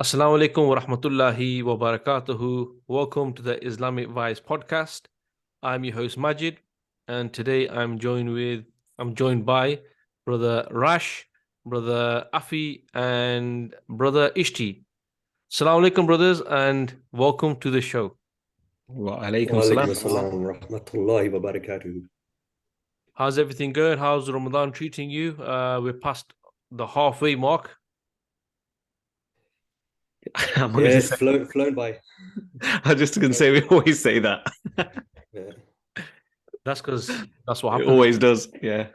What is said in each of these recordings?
Assalamu alaikum wa rahmatullahi wa barakatuhu. Welcome to the Islamic Vice podcast. I'm your host Majid, and today I'm joined by brother Rash, brother Affy, and brother Ishti. Assalamu alaikum, brothers, and welcome to the show. Wa alaikum وعليكم salam. السلام ورحمة الله وبركاته. How's everything going? How's Ramadan treating you? We're past the halfway mark. I'm Yeah, honestly it's saying, flown by. I'm just going to say we always say that. Yeah. That's because that's what It happens. always does. Yeah.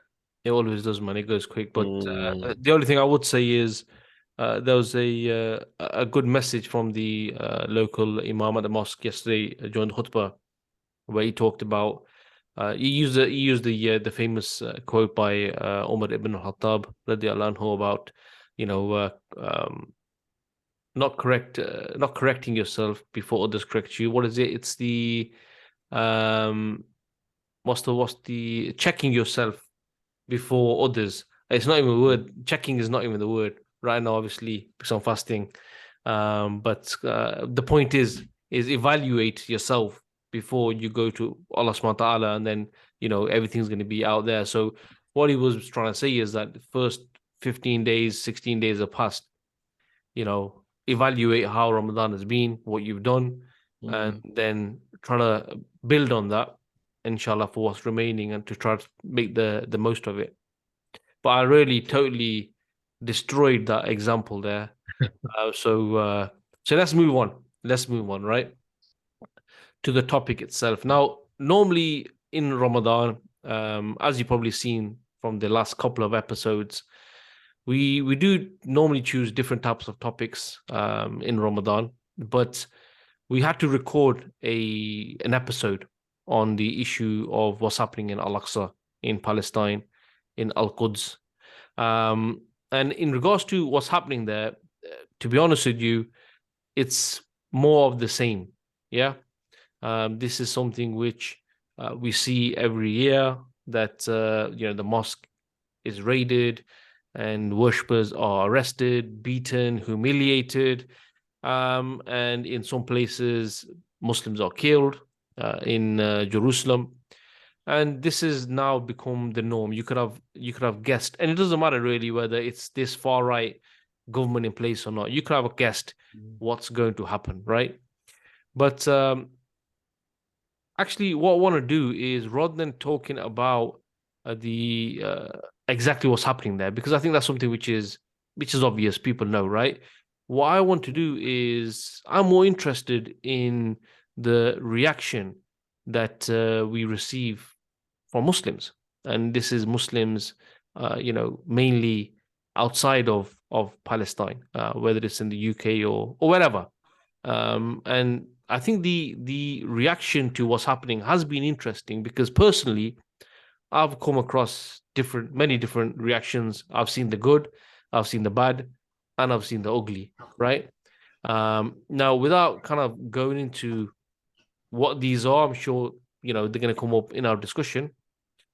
It always does, man. It goes quick. But Mm. the only thing I would say is there was a good message from the local imam at the mosque yesterday during the khutbah, where he talked about he used the famous quote by Umar ibn al-Khattab radiallahu anhu about you know not correcting yourself before others correct you. What is it? It's the um what's the checking yourself before others. It's not even a word. Checking is not even the word right now, obviously, because I'm fasting. But the point is evaluate yourself before you go to Allah subhanahu wa ta'ala, and then everything's going to be out there. So what he was trying to say is that the first 15 days, 16 days have passed, evaluate how Ramadan has been, what you've done, and then try to build on that, inshallah, for what's remaining, and to try to make the most of it. But I really totally destroyed that example there. So let's move on. Let's move on, right, to the topic itself. Now, normally in Ramadan, as you've probably seen from the last couple of episodes, we do normally choose different types of topics in Ramadan, but we had to record an episode on the issue of what's happening in Al-Aqsa in Palestine, in Al-Quds. And in regards to what's happening there, to be honest with you, it's more of the same. Yeah. This is something which we see every year, that the mosque is raided and worshippers are arrested, beaten, humiliated. And in some places, Muslims are killed in Jerusalem. And this has now become the norm. You could have guessed, and it doesn't matter really whether it's this far right government in place or not. You could have guessed what's going to happen, right? But actually, what I want to do is, rather than talking about the exactly what's happening there, because I think that's something which is obvious, people know, right? What I want to do is, I'm more interested in the reaction that we receive from Muslims, and this is Muslims, mainly outside of Palestine, whether it's in the UK or wherever. And I think the reaction to what's happening has been interesting, because personally, I've come across many different reactions. I've seen the good, I've seen the bad, and I've seen the ugly, right? Now, without kind of going into what these are, I'm sure they're going to come up in our discussion.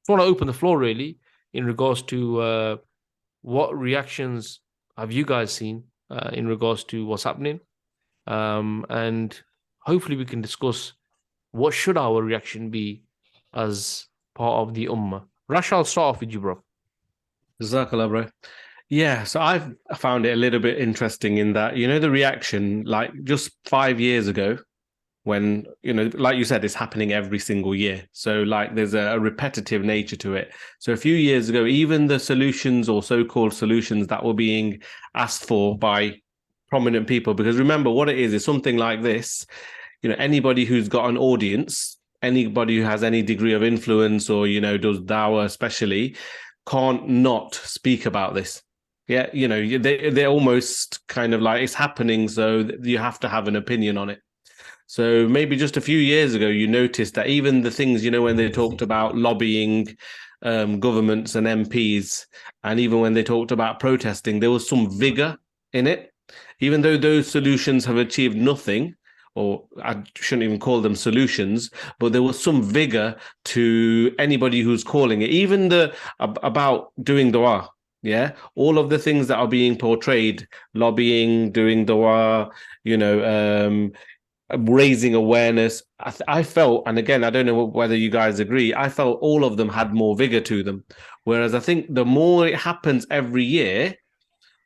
I want to open the floor really in regards to what reactions have you guys seen in regards to what's happening, and hopefully we can discuss what should our reaction be as part of the ummah. Rash, I'll start off with you, bro. Jazakallah, bro. Yeah, so I've found it a little bit interesting in that, the reaction, like just 5 years ago, when, like you said, it's happening every single year. So like there's a repetitive nature to it. So a few years ago, even the solutions or so-called solutions that were being asked for by prominent people, because remember what it is something like this, anybody who's got an audience, anybody who has any degree of influence or, does dawah especially, can't not speak about this. Yeah, they're almost kind of like, it's happening, so you have to have an opinion on it. So maybe just a few years ago, you noticed that even the things, when they talked about lobbying governments and MPs, and even when they talked about protesting, there was some vigor in it. Even though those solutions have achieved nothing, or I shouldn't even call them solutions, but there was some vigor to anybody who's calling it. Even about doing dua. Yeah, all of the things that are being portrayed, lobbying, doing dua, you know, raising awareness. I felt, and again, I don't know whether you guys agree, I felt all of them had more vigor to them. Whereas I think the more it happens every year,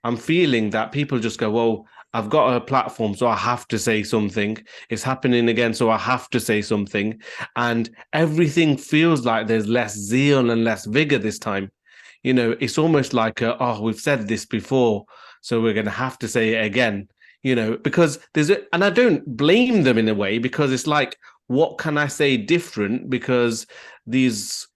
I'm feeling that people just go, well, I've got a platform, so I have to say something. It's happening again, so I have to say something. And everything feels like there's less zeal and less vigor this time. You know, it's almost like, oh, we've said this before, so we're going to have to say it again. You know, because and I don't blame them in a way, because it's like, what can I say different? Because these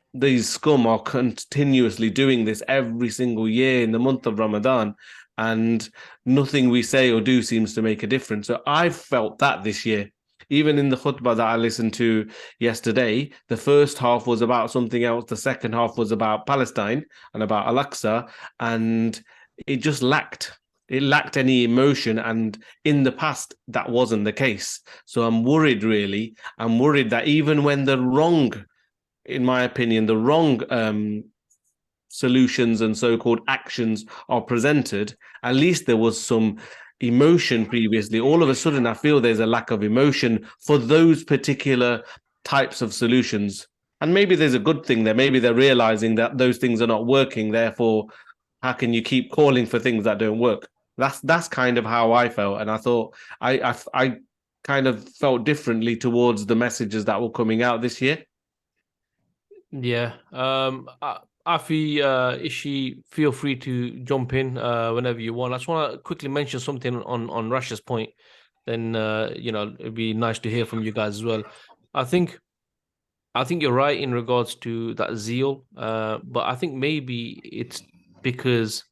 scum are continuously doing this every single year in the month of Ramadan, and nothing we say or do seems to make a difference. So I've felt that this year. Even in the khutbah that I listened to yesterday, the first half was about something else. The second half was about Palestine and about Al-Aqsa, and it just lacked. It lacked any emotion, and in the past, that wasn't the case. So I'm worried, really. I'm worried that even when the wrong, in my opinion, the wrong solutions and so-called actions are presented, at least there was some emotion previously. All of a sudden, I feel there's a lack of emotion for those particular types of solutions. And maybe there's a good thing there. Maybe they're realizing that those things are not working. Therefore, how can you keep calling for things that don't work? That's kind of how I felt. And I thought I kind of felt differently towards the messages that were coming out this year. Yeah. Affy, Ishti, feel free to jump in whenever you want. I just want to quickly mention something on Rash's point. Then it'd be nice to hear from you guys as well. I think you're right in regards to that zeal. But I think maybe it's because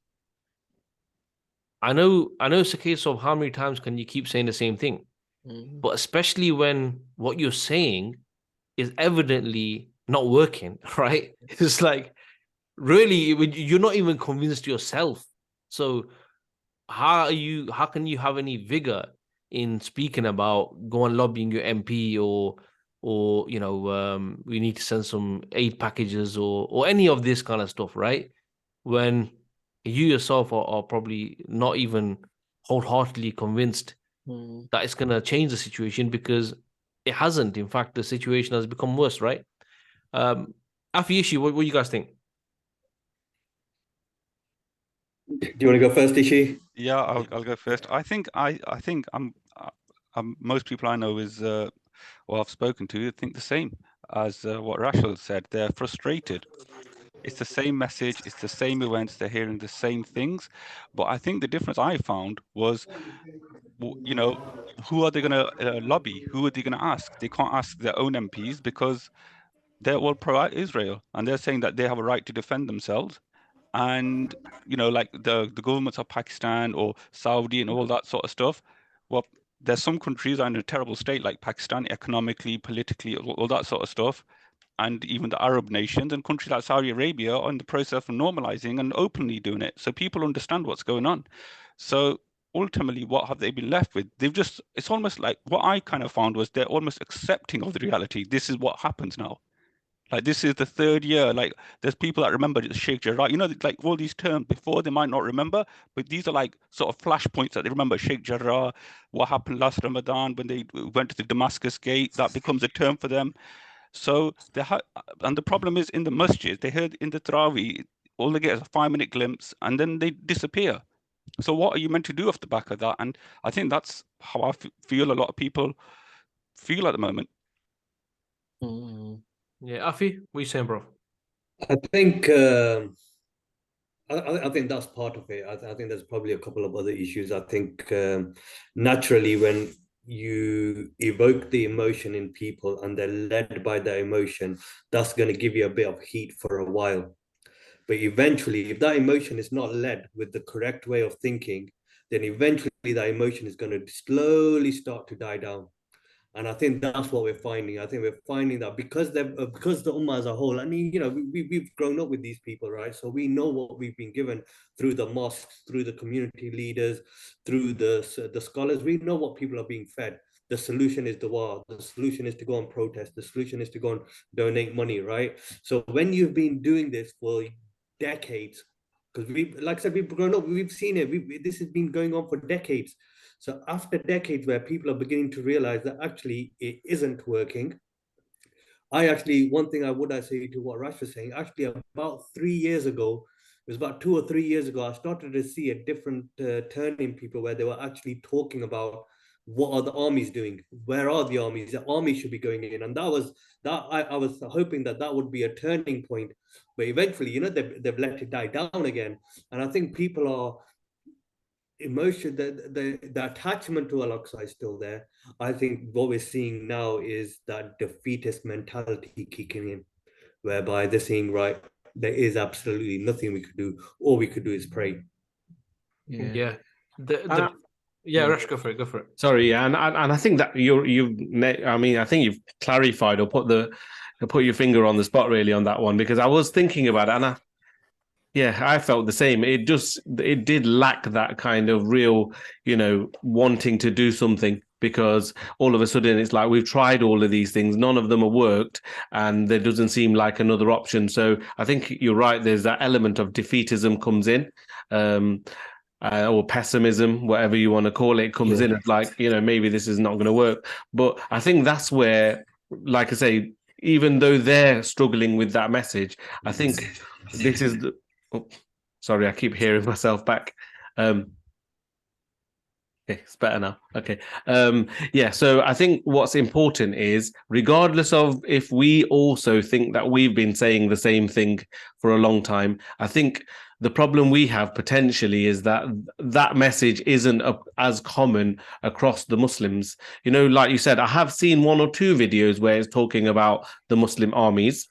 I know it's a case of how many times can you keep saying the same thing? But especially when what you're saying is evidently not working, right? It's like, really, you're not even convinced yourself. So how can you have any vigor in speaking about go and lobbying your MP, or we need to send some aid packages, or any of this kind of stuff, right? When you yourself are probably not even wholeheartedly convinced that it's going to change the situation, because it hasn't. In fact, the situation has become worse, right? Affy, Ishti, what do you guys think? Do you want to go first, Ishi? Yeah, I'll go first. I think most people I know or I've spoken to think the same as what Rachel said. They're frustrated. It's the same message, it's the same events, they're hearing the same things. But I think the difference I found was, who are they going to lobby? Who are they going to ask? They can't ask their own MPs because they're all pro-Israel, and they're saying that they have a right to defend themselves. And like the governments of Pakistan or Saudi and all that sort of stuff. Well, there's some countries that are in a terrible state, like Pakistan, economically, politically, all that sort of stuff. And even the Arab nations and countries like Saudi Arabia are in the process of normalizing and openly doing it. So people understand what's going on. So ultimately, what have they been left with? It's almost like what I kind of found was they're almost accepting of the reality. This is what happens now. Like, this is the third year. Like, there's people that remember Sheikh Jarrah. Like all these terms before they might not remember, but these are like sort of flashpoints that they remember. Sheikh Jarrah, what happened last Ramadan when they went to the Damascus Gate, that becomes a term for them. So and the problem is in the masjid, they heard in the Tarawih, all they get is a 5-minute glimpse and then they disappear. So what are you meant to do off the back of that? And I think that's how I feel a lot of people feel at the moment. Yeah, Affy, what are you saying, bro? I think I think that's part of it. I think there's probably a couple of other issues. I think naturally, when you evoke the emotion in people and they're led by the emotion, that's going to give you a bit of heat for a while. But eventually, if that emotion is not led with the correct way of thinking, then eventually that emotion is going to slowly start to die down. And I think that's what we're finding. I think we're finding that because the Ummah as a whole, I mean, we've grown up with these people, right? So we know what we've been given through the mosques, through the community leaders, through the scholars. We know what people are being fed. The solution is dua. The solution is to go and protest. The solution is to go and donate money, right? So when you've been doing this for decades because we, like I said, we've grown up, we've seen it. This has been going on for decades. So after decades where people are beginning to realize that actually it isn't working, one thing I would say to what Rash was saying, actually about 3 years ago, it was about 2 or 3 years ago, I started to see a different turn in people where they were actually talking about what are the armies doing? Where are the armies? The army should be going in. And that was that I was hoping that that would be a turning point. But eventually, they've let it die down again. And I think people are emotion, the attachment to Al-Aqsa is still there. I think what we're seeing now is that defeatist mentality kicking in, whereby they're saying, right, there is absolutely nothing we could do. All we could do is pray. Yeah. Uh, Rash, go for it. Sorry, and I think that I think you've clarified or put your finger on the spot really on that one, because I was thinking about it, and I felt the same. It did lack that kind of real, wanting to do something, because all of a sudden it's like we've tried all of these things, none of them have worked, and there doesn't seem like another option. So I think you're right. There's that element of defeatism comes in. Or pessimism, whatever you want to call it, comes in. It's like, maybe this is not going to work. But I think that's where, like I say, even though they're struggling with that message, I think this is the... Oh, sorry, I keep hearing myself back. Okay, it's better now. Okay. So I think what's important is, regardless of if we also think that we've been saying the same thing for a long time, I think the problem we have potentially is that that message isn't as common across the Muslims. Like you said, I have seen 1 or 2 videos where it's talking about the Muslim armies.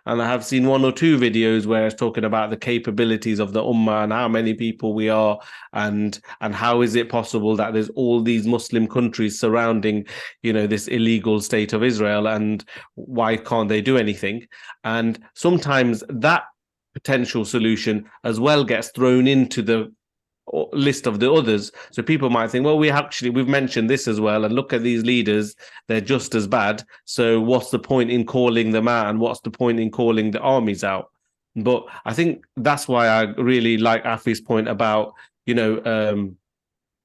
And I have seen 1 or 2 videos where it's talking about the capabilities of the Ummah and how many people we are, and how is it possible that there's all these Muslim countries surrounding, this illegal state of Israel, and why can't they do anything? And sometimes that potential solution as well gets thrown into the list of the others. So people might think, well, we've mentioned this as well, and look at these leaders, they're just as bad. So what's the point in calling them out, and what's the point in calling the armies out? But I think that's why I really like Affy's point about,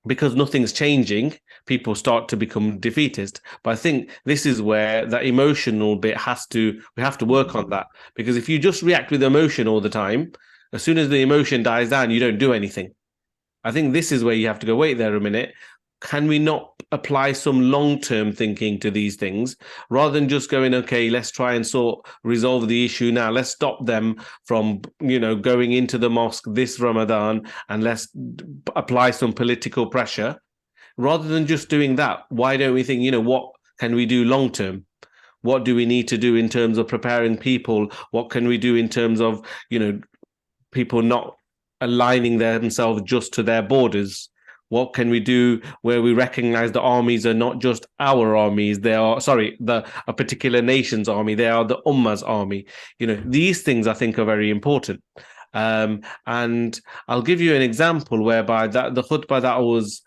because nothing's changing, people start to become defeatist. But I think this is where that emotional bit we have to work on that. Because if you just react with emotion all the time, as soon as the emotion dies down, you don't do anything. I think this is where you have to go, wait there a minute. Can we not apply some long-term thinking to these things, rather than just going, okay, let's try and resolve the issue now. Let's stop them from, going into the mosque this Ramadan, and let's apply some political pressure. Rather than just doing that, why don't we think, what can we do long-term? What do we need to do in terms of preparing people? What can we do in terms of, people not aligning themselves just to their borders? What can we do where we recognize the armies are not just our armies? They are, a particular nation's army. They are the Ummah's army. These things I think are very important. And I'll give you an example whereby the khutbah that I was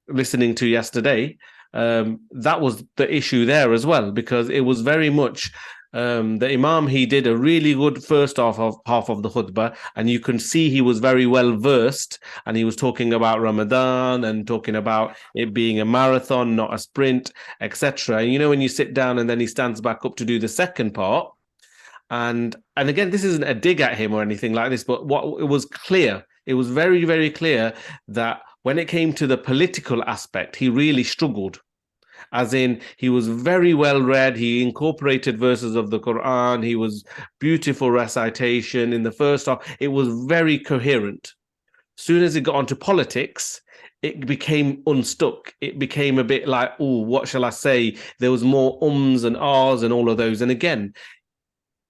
listening to yesterday, that was the issue there as well, because it was very much the Imam, he did a really good first half of the khutbah, and you can see he was very well versed, and he was talking about Ramadan and talking about it being a marathon, not a sprint, etc. And when you sit down and then he stands back up to do the second part, and again, this isn't a dig at him or anything like this, but what it was clear, it was very, very clear that when it came to the political aspect, he really struggled. As in, he was very well read. He incorporated verses of the Quran. He was beautiful recitation in the first half. It was very coherent. Soon as it got onto politics, it became unstuck. It became a bit like, oh, what shall I say? There was more ums and ahs and all of those. And again,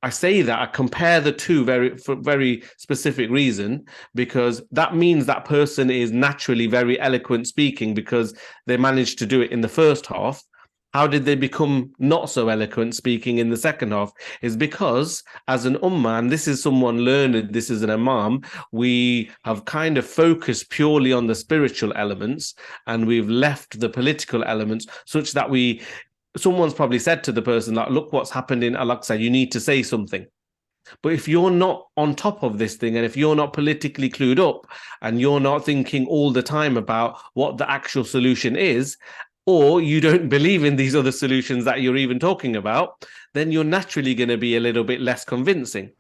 I say that I compare the two for very specific reason, because that means that person is naturally very eloquent speaking because they managed to do it in the first half. How did they become not so eloquent speaking in the second half? Is because as an ummah, and this is someone learned, this is an imam, we have kind of focused purely on the spiritual elements, and we've left the political elements, such that someone's probably said to the person, like, look what's happened in Al-Aqsa, you need to say something. But if you're not on top of this thing, and if you're not politically clued up, and you're not thinking all the time about what the actual solution is, or you don't believe in these other solutions that you're even talking about, then you're naturally going to be a little bit less convincing.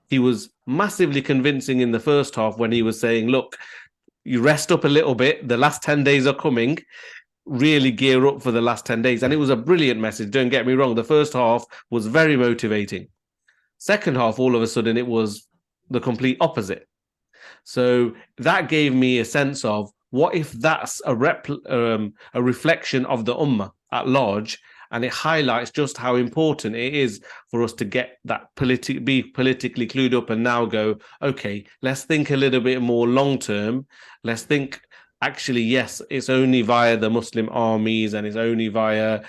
He was massively convincing in the first half when he was saying, look, you rest up a little bit. The last 10 days are coming. Really gear up for the last 10 days. And it was a brilliant message. Don't get me wrong. The first half was very motivating. Second half, all of a sudden, it was the complete opposite. So that gave me a sense of, what if that's a reflection of the ummah at large, and it highlights just how important it is for us to get that be politically clued up and now go, okay, let's think a little bit more long term. Let's think, actually, yes, it's only via the Muslim armies and it's only via,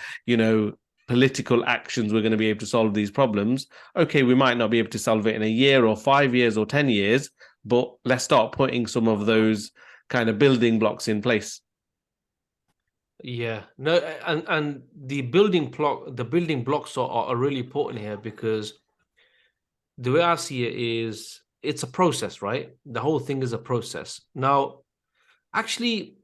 political actions we're going to be able to solve these problems. Okay, we might not be able to solve it in a year or 5 years or 10 years, but let's start putting some of those kind of building blocks in place. Yeah, no, and the building blocks are really important here, because the way I see it is, it's a process, right? The whole thing is a process. Now, actually,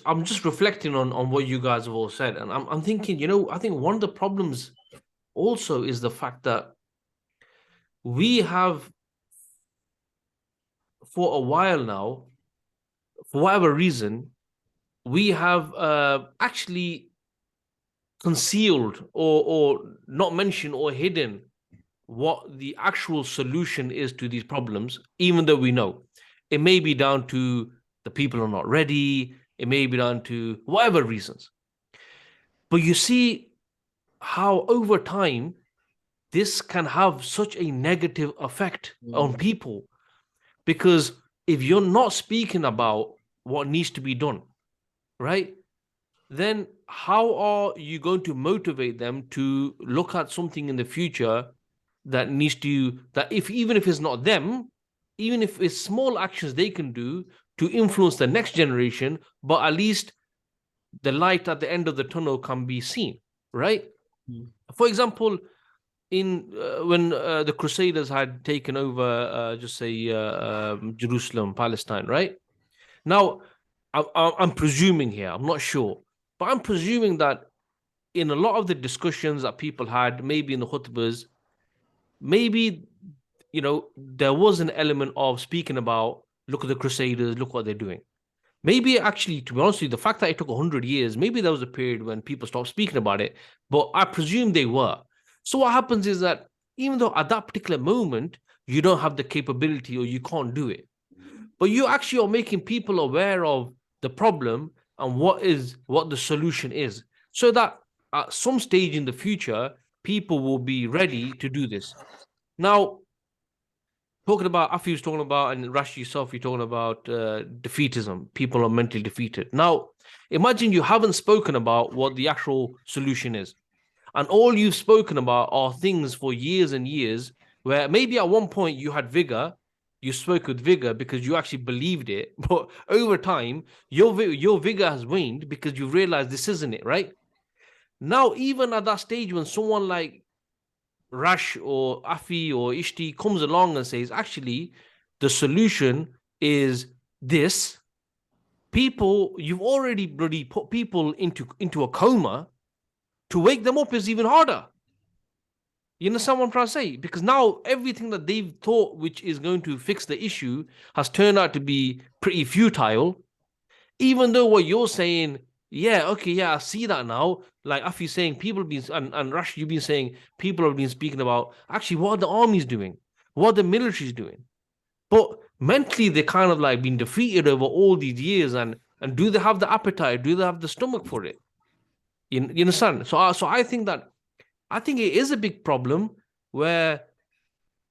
I'm just reflecting on what you guys have all said, and I'm thinking, I think one of the problems also is the fact that we have, for a while now, for whatever reason, we have actually concealed or not mentioned or hidden what the actual solution is to these problems, even though we know. It may be down to the people are not ready, it may be down to whatever reasons. But you see how over time this can have such a negative effect on people, because if you're not speaking about what needs to be done, right, then how are you going to motivate them to look at something in the future that needs to, that even if it's not them, even if it's small actions they can do to influence the next generation, but at least the light at the end of the tunnel can be seen, right? For example, in when the Crusaders had taken over, Jerusalem, Palestine, right? Now, I'm presuming here, I'm not sure, but I'm presuming that in a lot of the discussions that people had, maybe in the khutbahs, maybe, there was an element of speaking about, look at the Crusaders, look what they're doing. Maybe actually, to be honest with you, the fact that it took 100 years, maybe there was a period when people stopped speaking about it, but I presume they were. So what happens is that even though at that particular moment, you don't have the capability or you can't do it, but you actually are making people aware of the problem and what the solution is, so that at some stage in the future, people will be ready to do this. Now, talking about, Affy was talking about, and Rash yourself, you're talking about defeatism. People are mentally defeated. Now, imagine you haven't spoken about what the actual solution is. And all you've spoken about are things for years and years, where maybe at one point you had vigor, you spoke with vigor because you actually believed it. But over time, your vigor has waned because you realize this isn't it, right? Now, even at that stage, when someone like Rash or Affy or Ishti comes along and says, actually, the solution is this, you've already put people into a coma. To wake them up is even harder. You understand what I'm trying to say? Because now everything that they've thought which is going to fix the issue has turned out to be pretty futile. Even though what you're saying, I see that now. Like Affy saying, people have been, and Rash, you've been saying, people have been speaking about, actually, what are the armies doing? What are the militaries doing? But mentally, they're kind of like been defeated over all these years. And do they have the appetite? Do they have the stomach for it? You understand? So I think it is a big problem where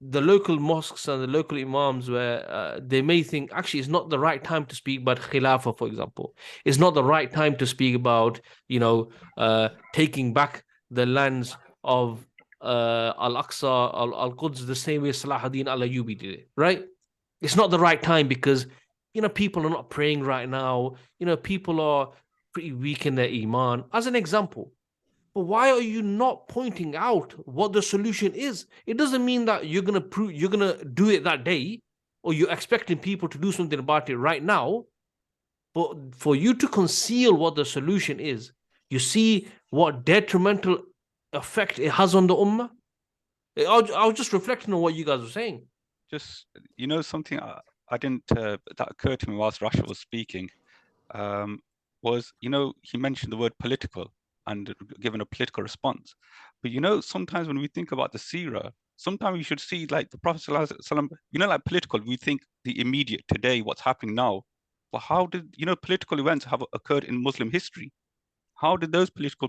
the local mosques and the local imams, where they may think, actually, it's not the right time to speak about Khilafah, for example. It's not the right time to speak about, taking back the lands of Al-Aqsa, Al-Quds, the same way Salahuddin al-Ayyubi did it, right? It's not the right time because, people are not praying right now. People are pretty weak in their iman. As an example, But why are you not pointing out what the solution is? It doesn't mean that you're gonna do it that day, or you're expecting people to do something about it right now. But for you to conceal what the solution is, you see what detrimental effect it has on the ummah. I was just reflecting on what you guys were saying. Just, something I didn't, that occurred to me whilst Rash was speaking, was, he mentioned the word political and given a political response. But, sometimes when we think about the seerah, sometimes we should see like the Prophet ﷺ, like political, we think the immediate today, what's happening now. But how did, political events have occurred in Muslim history? How did those political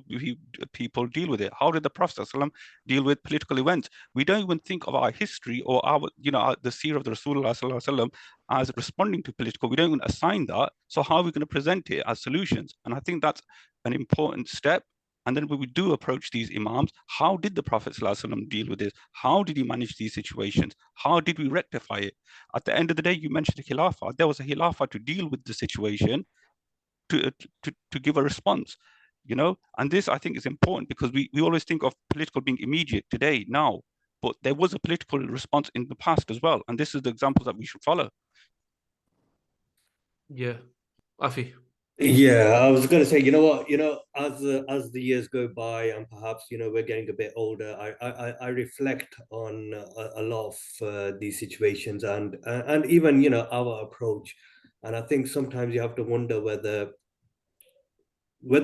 people deal with it? How did the Prophet ﷺ deal with political events? We don't even think of our history or our, the seerah of the Rasulullah ﷺ as responding to political. We don't even assign that. So how are we going to present it as solutions? And I think that's an important step. And then when we do approach these Imams, how did the Prophet ﷺ deal with this? How did he manage these situations? How did we rectify it? At the end of the day, you mentioned the Khilafah. There was a Khilafah to deal with the situation, to give a response. And this I think is important because we always think of political being immediate today, now, but there was a political response in the past as well. And this is the examples that we should follow. Yeah. Affy. Yeah, I was going to say, as the years go by and perhaps, we're getting a bit older, I reflect on a lot of these situations and even, our approach. And I think sometimes you have to wonder whether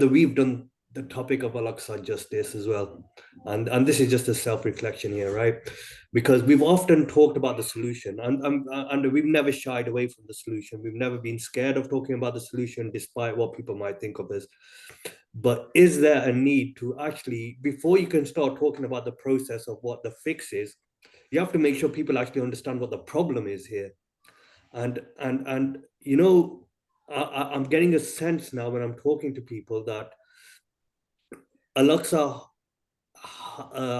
we've done the topic of Al-Aqsa justice as well. And this is just a self-reflection here, right? Because we've often talked about the solution and we've never shied away from the solution. We've never been scared of talking about the solution, despite what people might think of us. But is there a need to actually, before you can start talking about the process of what the fix is, you have to make sure people actually understand what the problem is here. And I'm getting a sense now when I'm talking to people that Al-Aqsa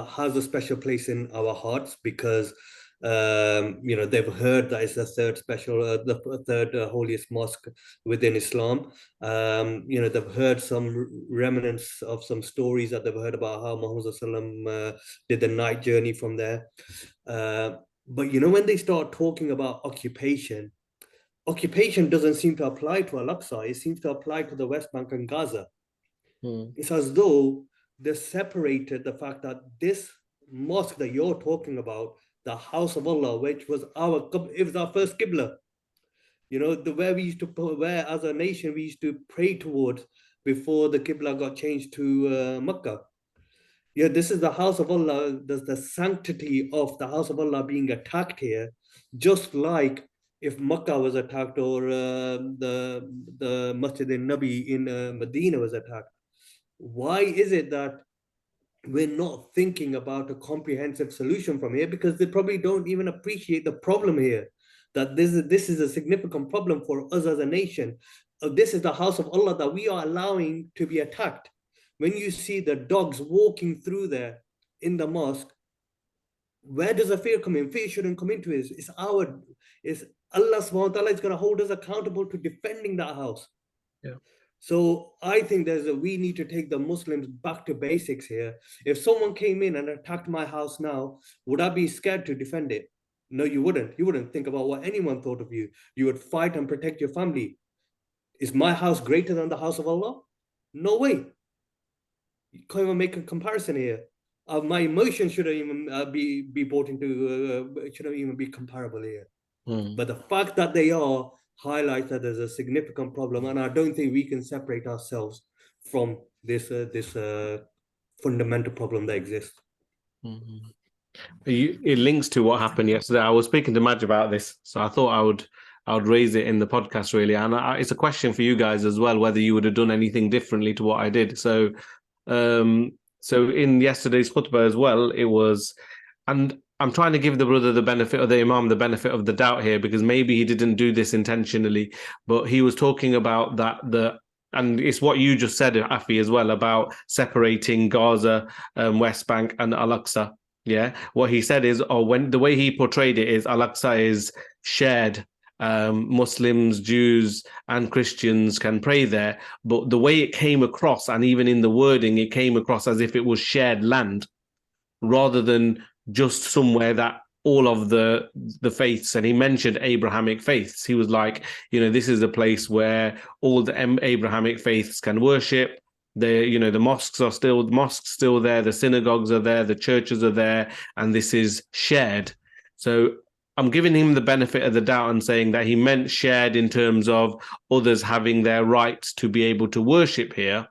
has a special place in our hearts because they've heard that it's the third holiest mosque within Islam. They've heard some remnants of some stories that they've heard about how Muhammad did the night journey from there. But when they start talking about occupation doesn't seem to apply to Al-Aqsa. It seems to apply to the West Bank and Gaza. It's as though they separated the fact that this mosque that you're talking about, the house of Allah, which was our first Qibla, where as a nation we used to pray towards before the Qibla got changed to Mecca. Yeah, this is the house of Allah. There's the sanctity of the house of Allah being attacked here, just like if Makkah was attacked or the Masjid Al-Nabi in Medina was attacked. Why is it that we're not thinking about a comprehensive solution from here? Because they probably don't even appreciate the problem here, that this is a significant problem for us as a nation. This is the house of Allah that we are allowing to be attacked. When you see the dogs walking through there in the mosque, where does the fear come in? Fear shouldn't come into it. It's Allah subhanahu wa ta'ala is going to hold us accountable to defending that house. Yeah. So I think we need to take the Muslims back to basics here. If someone came in and attacked my house now, would I be scared to defend it? No, you wouldn't. You wouldn't think about what anyone thought of you. You would fight and protect your family. Is my house greater than the house of Allah? No way. You can't even make a comparison here. My emotions shouldn't even be brought into, shouldn't even be comparable here. But the fact that they are highlights that there's a significant problem, and I don't think we can separate ourselves from this fundamental problem that exists. It links to what happened yesterday. I was speaking to Madge about this, so I thought I would raise it in the podcast, really. And it's a question for you guys as well, whether you would have done anything differently to what I did. So in yesterday's khutbah as well, it was, and I'm trying to give the brother the benefit, or the Imam the benefit of the doubt here, because maybe he didn't do this intentionally, but he was talking about and it's what you just said, Affy, as well, about separating Gaza, West Bank and Al-Aqsa. Yeah, what he said is, when the way he portrayed it is Al-Aqsa is shared Muslims, Jews, and Christians can pray there. But the way it came across, and even in the wording, it came across as if it was shared land rather than just somewhere that all of the faiths, and he mentioned Abrahamic faiths. He was like, this is a place where all the Abrahamic faiths can worship. The mosques are still there, the synagogues are there, the churches are there, and this is shared. So I'm giving him the benefit of the doubt and saying that he meant shared in terms of others having their rights to be able to worship here,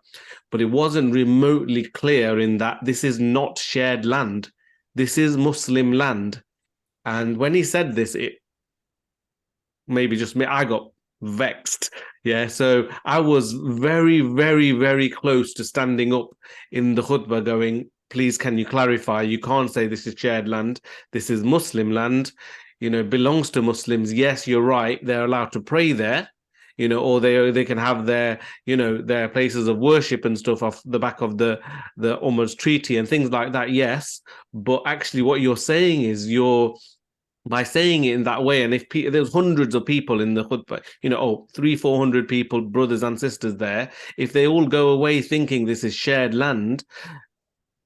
but it wasn't remotely clear in that this is not shared land. This is Muslim land. And when he said this, it maybe just me, I got vexed. Yeah. So I was very, very, very close to standing up in the khutbah going, please, can you clarify? You can't say this is shared land. This is Muslim land, belongs to Muslims. Yes, you're right. They're allowed to pray there, or they can have their, their places of worship and stuff off the back of the Umar's treaty and things like that. Yes. But actually what you're saying is by saying it in that way, and if there's hundreds of people in the khutbah, 300-400 people, brothers and sisters there, if they all go away thinking this is shared land,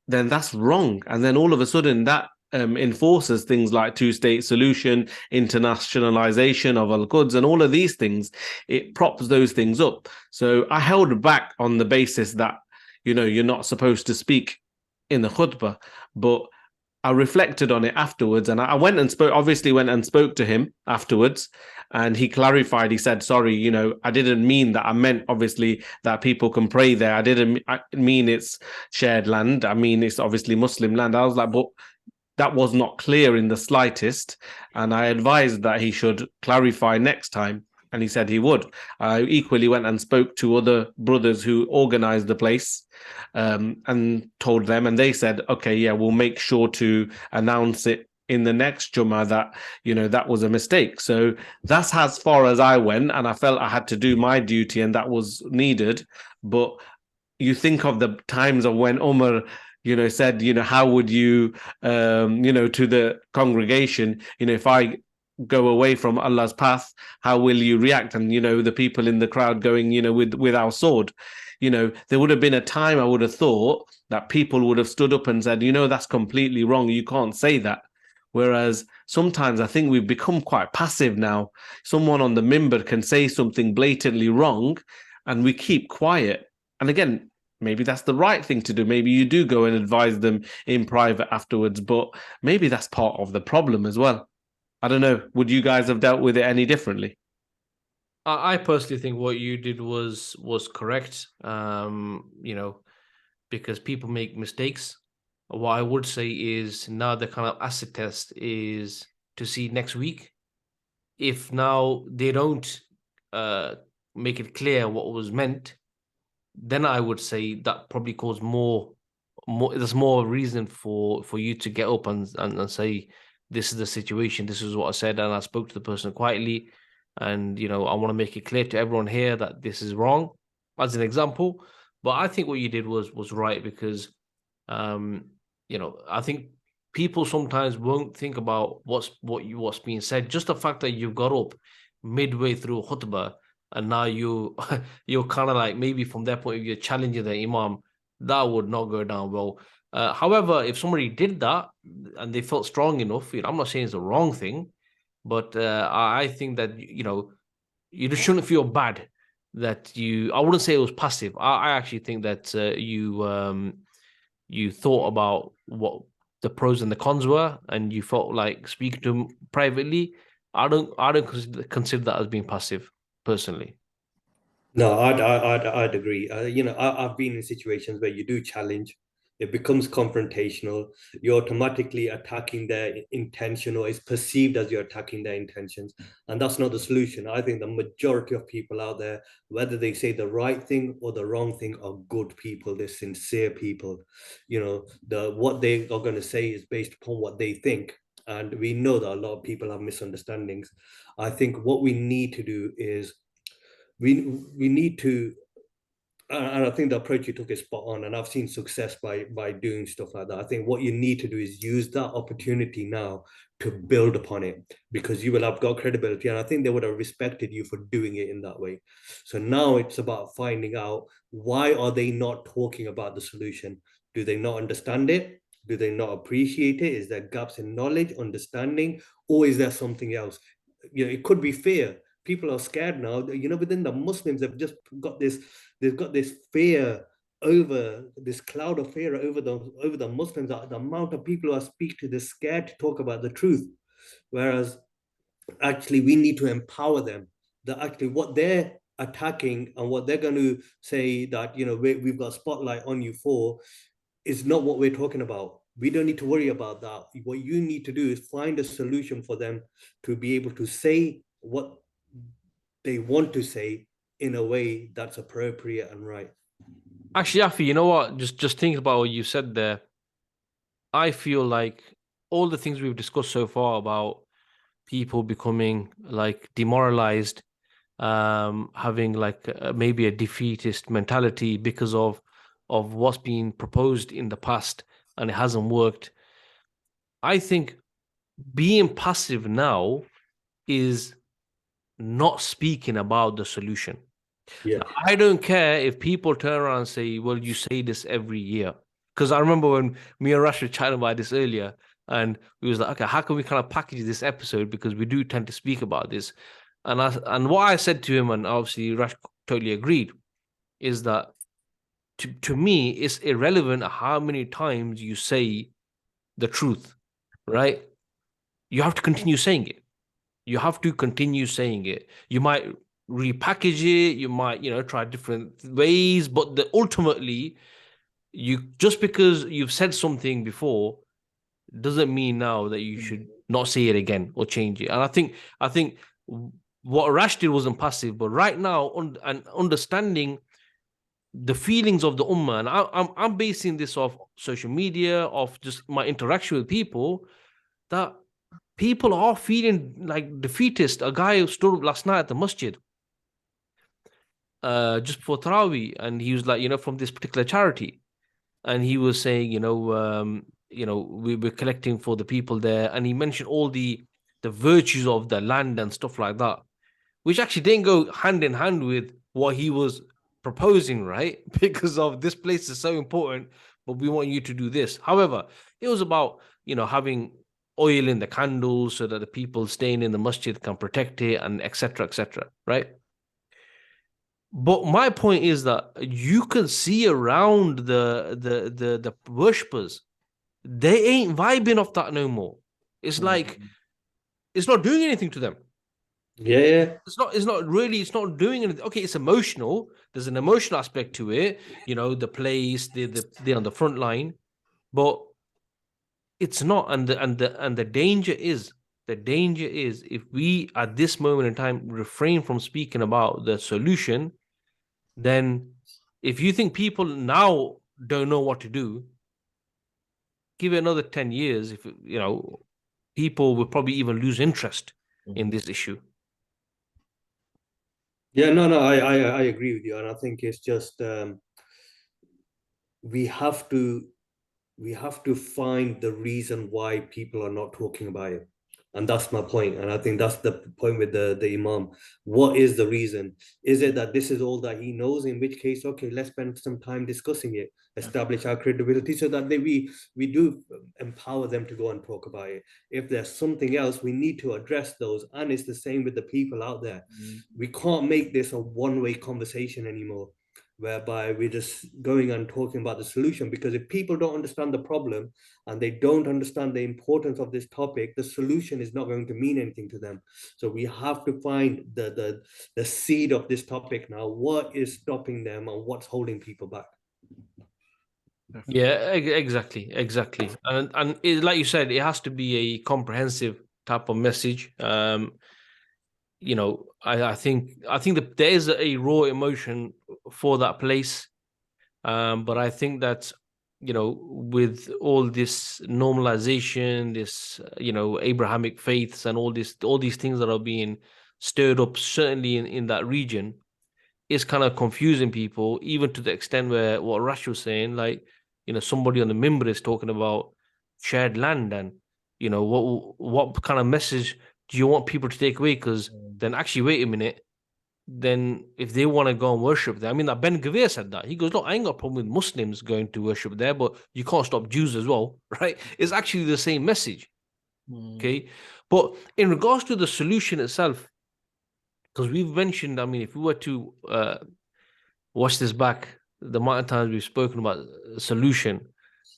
then that's wrong. And then all of a sudden that enforces things like two-state solution, internationalization of Al-Quds, and all of these things. It props those things up. So I held back on the basis that, you're not supposed to speak in the khutbah, but I reflected on it afterwards, and I went and spoke to him afterwards, and he clarified. He said, sorry, I didn't mean that. I meant obviously that people can pray there. I didn't mean it's shared land. I mean, it's obviously Muslim land. I was like, but that was not clear in the slightest. And I advised that he should clarify next time. And he said he would. I equally went and spoke to other brothers who organized the place and told them, and they said, okay, yeah, we'll make sure to announce it in the next Jummah that, that was a mistake. So that's as far as I went, and I felt I had to do my duty and that was needed. But you think of the times of when Umar, said, how would you, to the congregation, if I go away from Allah's path, how will you react? And the people in the crowd going, with our sword, there would have been a time, I would have thought, that people would have stood up and said, that's completely wrong, you can't say that. Whereas sometimes I think we've become quite passive now. Someone on the minbar can say something blatantly wrong and we keep quiet. And again, maybe that's the right thing to do. Maybe you do go and advise them in private afterwards, but maybe that's part of the problem as well. I don't know. Would you guys have dealt with it any differently? I personally think what you did was correct. Because people make mistakes. What I would say is now the kind of acid test is to see next week. If now they don't make it clear what was meant, then I would say that probably caused more. There's more reason for you to get up and say, this is the situation, this is what I said, and I spoke to the person quietly, and I want to make it clear to everyone here that this is wrong, as an example. But I think what you did was right, because I think people sometimes won't think about what's being said. Just the fact that you've got up midway through khutbah and now you're kind of like, maybe from their point of view, challenging the imam, that would not go down well. However, if somebody did that and they felt strong enough, I'm not saying it's the wrong thing, but I think that you just shouldn't feel bad that I wouldn't say it was passive. I actually think that you thought about what the pros and the cons were, and you felt like speaking to him privately. I don't consider that as being passive, personally. No, I'd agree. I've been in situations where you do challenge, it becomes confrontational. You're automatically attacking their intention, or it's perceived as you're attacking their intentions, and that's not the solution. I think the majority of people out there, whether they say the right thing or the wrong thing, are good people. They're sincere people. What they are going to say is based upon what they think, and we know that a lot of people have misunderstandings. I think what we need to do is we need to And I think the approach you took is spot on, and I've seen success by doing stuff like that. I think what you need to do is use that opportunity now to build upon it, because you will have got credibility, and I think they would have respected you for doing it in that way. So now it's about finding out, why are they not talking about the solution? Do they not understand it? Do they not appreciate it? Is there gaps in knowledge, understanding, or is there something else? It could be fear. People are scared now. Within the Muslims, they've got this fear, over this cloud of fear over the Muslims. The amount of people who I speak to, they're scared to talk about the truth. Whereas actually we need to empower them, that actually what they're attacking and what they're going to say that, we've got spotlight on you for, is not what we're talking about. We don't need to worry about that. What you need to do is find a solution for them to be able to say what they want to say in a way that's appropriate and right. Actually, Affy, you know what? Just think about what you said there. I feel like all the things we've discussed so far about people becoming like demoralized, having like maybe a defeatist mentality because of what's been proposed in the past and it hasn't worked. I think being passive now is not speaking about the solution. Yeah. I don't care if people turn around and say, well, you say this every year. Because I remember when me and Rash were chatting about this earlier, and we was like, okay, how can we kind of package this episode? Because we do tend to speak about this. And what I said to him, and obviously Rash totally agreed, is that to me, it's irrelevant how many times you say the truth, right? You have to continue saying it. You have to continue saying it. You might repackage it, you might, try different ways, but ultimately, you just because you've said something before doesn't mean now that you should not say it again or change it. And I think what Rash did wasn't passive, but right now, and understanding the feelings of the ummah, and I'm basing this off social media, off just my interaction with people, that people are feeling like defeatist. A guy who stood up last night at the masjid, just before Tarawih, and he was like, from this particular charity, and he was saying, we're collecting for the people there, and he mentioned all the virtues of the land and stuff like that, which actually didn't go hand in hand with what he was proposing, right? Because of this place is so important, but we want you to do this. However, it was about, having oil in the candles so that the people staying in the masjid can protect it, and etc., right? But my point is that you can see around the worshippers, they ain't vibing off that no more. It's like it's not doing anything to them. Yeah. It's not doing anything. Okay, it's emotional. There's an emotional aspect to it, the place, they're on the front line, but it's not. And the danger is if we at this moment in time refrain from speaking about the solution, then if you think people now don't know what to do, give it another 10 years, if people will probably even lose interest in this issue. Yeah, no, I agree with you, and I think it's just we have to find the reason why people are not talking about it. And that's my point. And I think that's the point with the Imam. What is the reason? Is it that this is all that he knows? In which case, okay, let's spend some time discussing it, establish our credibility so that we do empower them to go and talk about it. If there's something else, we need to address those. And it's the same with the people out there. We can't make this a one-way conversation anymore, whereby we're just going and talking about the solution. Because if people don't understand the problem and they don't understand the importance of this topic, the solution is not going to mean anything to them. So we have to find the seed of this topic now. What is stopping them and what's holding people back? Yeah, exactly. And like you said, it has to be a comprehensive type of message. I think that there is a raw emotion for that place, but I think that with all this normalization, this Abrahamic faiths and all these things that are being stirred up, certainly in that region, is kind of confusing people, even to the extent where what Rash was saying, like, somebody on the mimbar is talking about shared land, and what kind of message do you want people to take away? Because then actually, wait a minute, then if they want to go and worship there, I mean, that Ben Gavir said that. He goes, look, I ain't got a problem with Muslims going to worship there, but you can't stop Jews as well, right? It's actually the same message. Okay. But in regards to the solution itself, because we've mentioned, I mean, if we were to watch this back, the amount of times we've spoken about solution,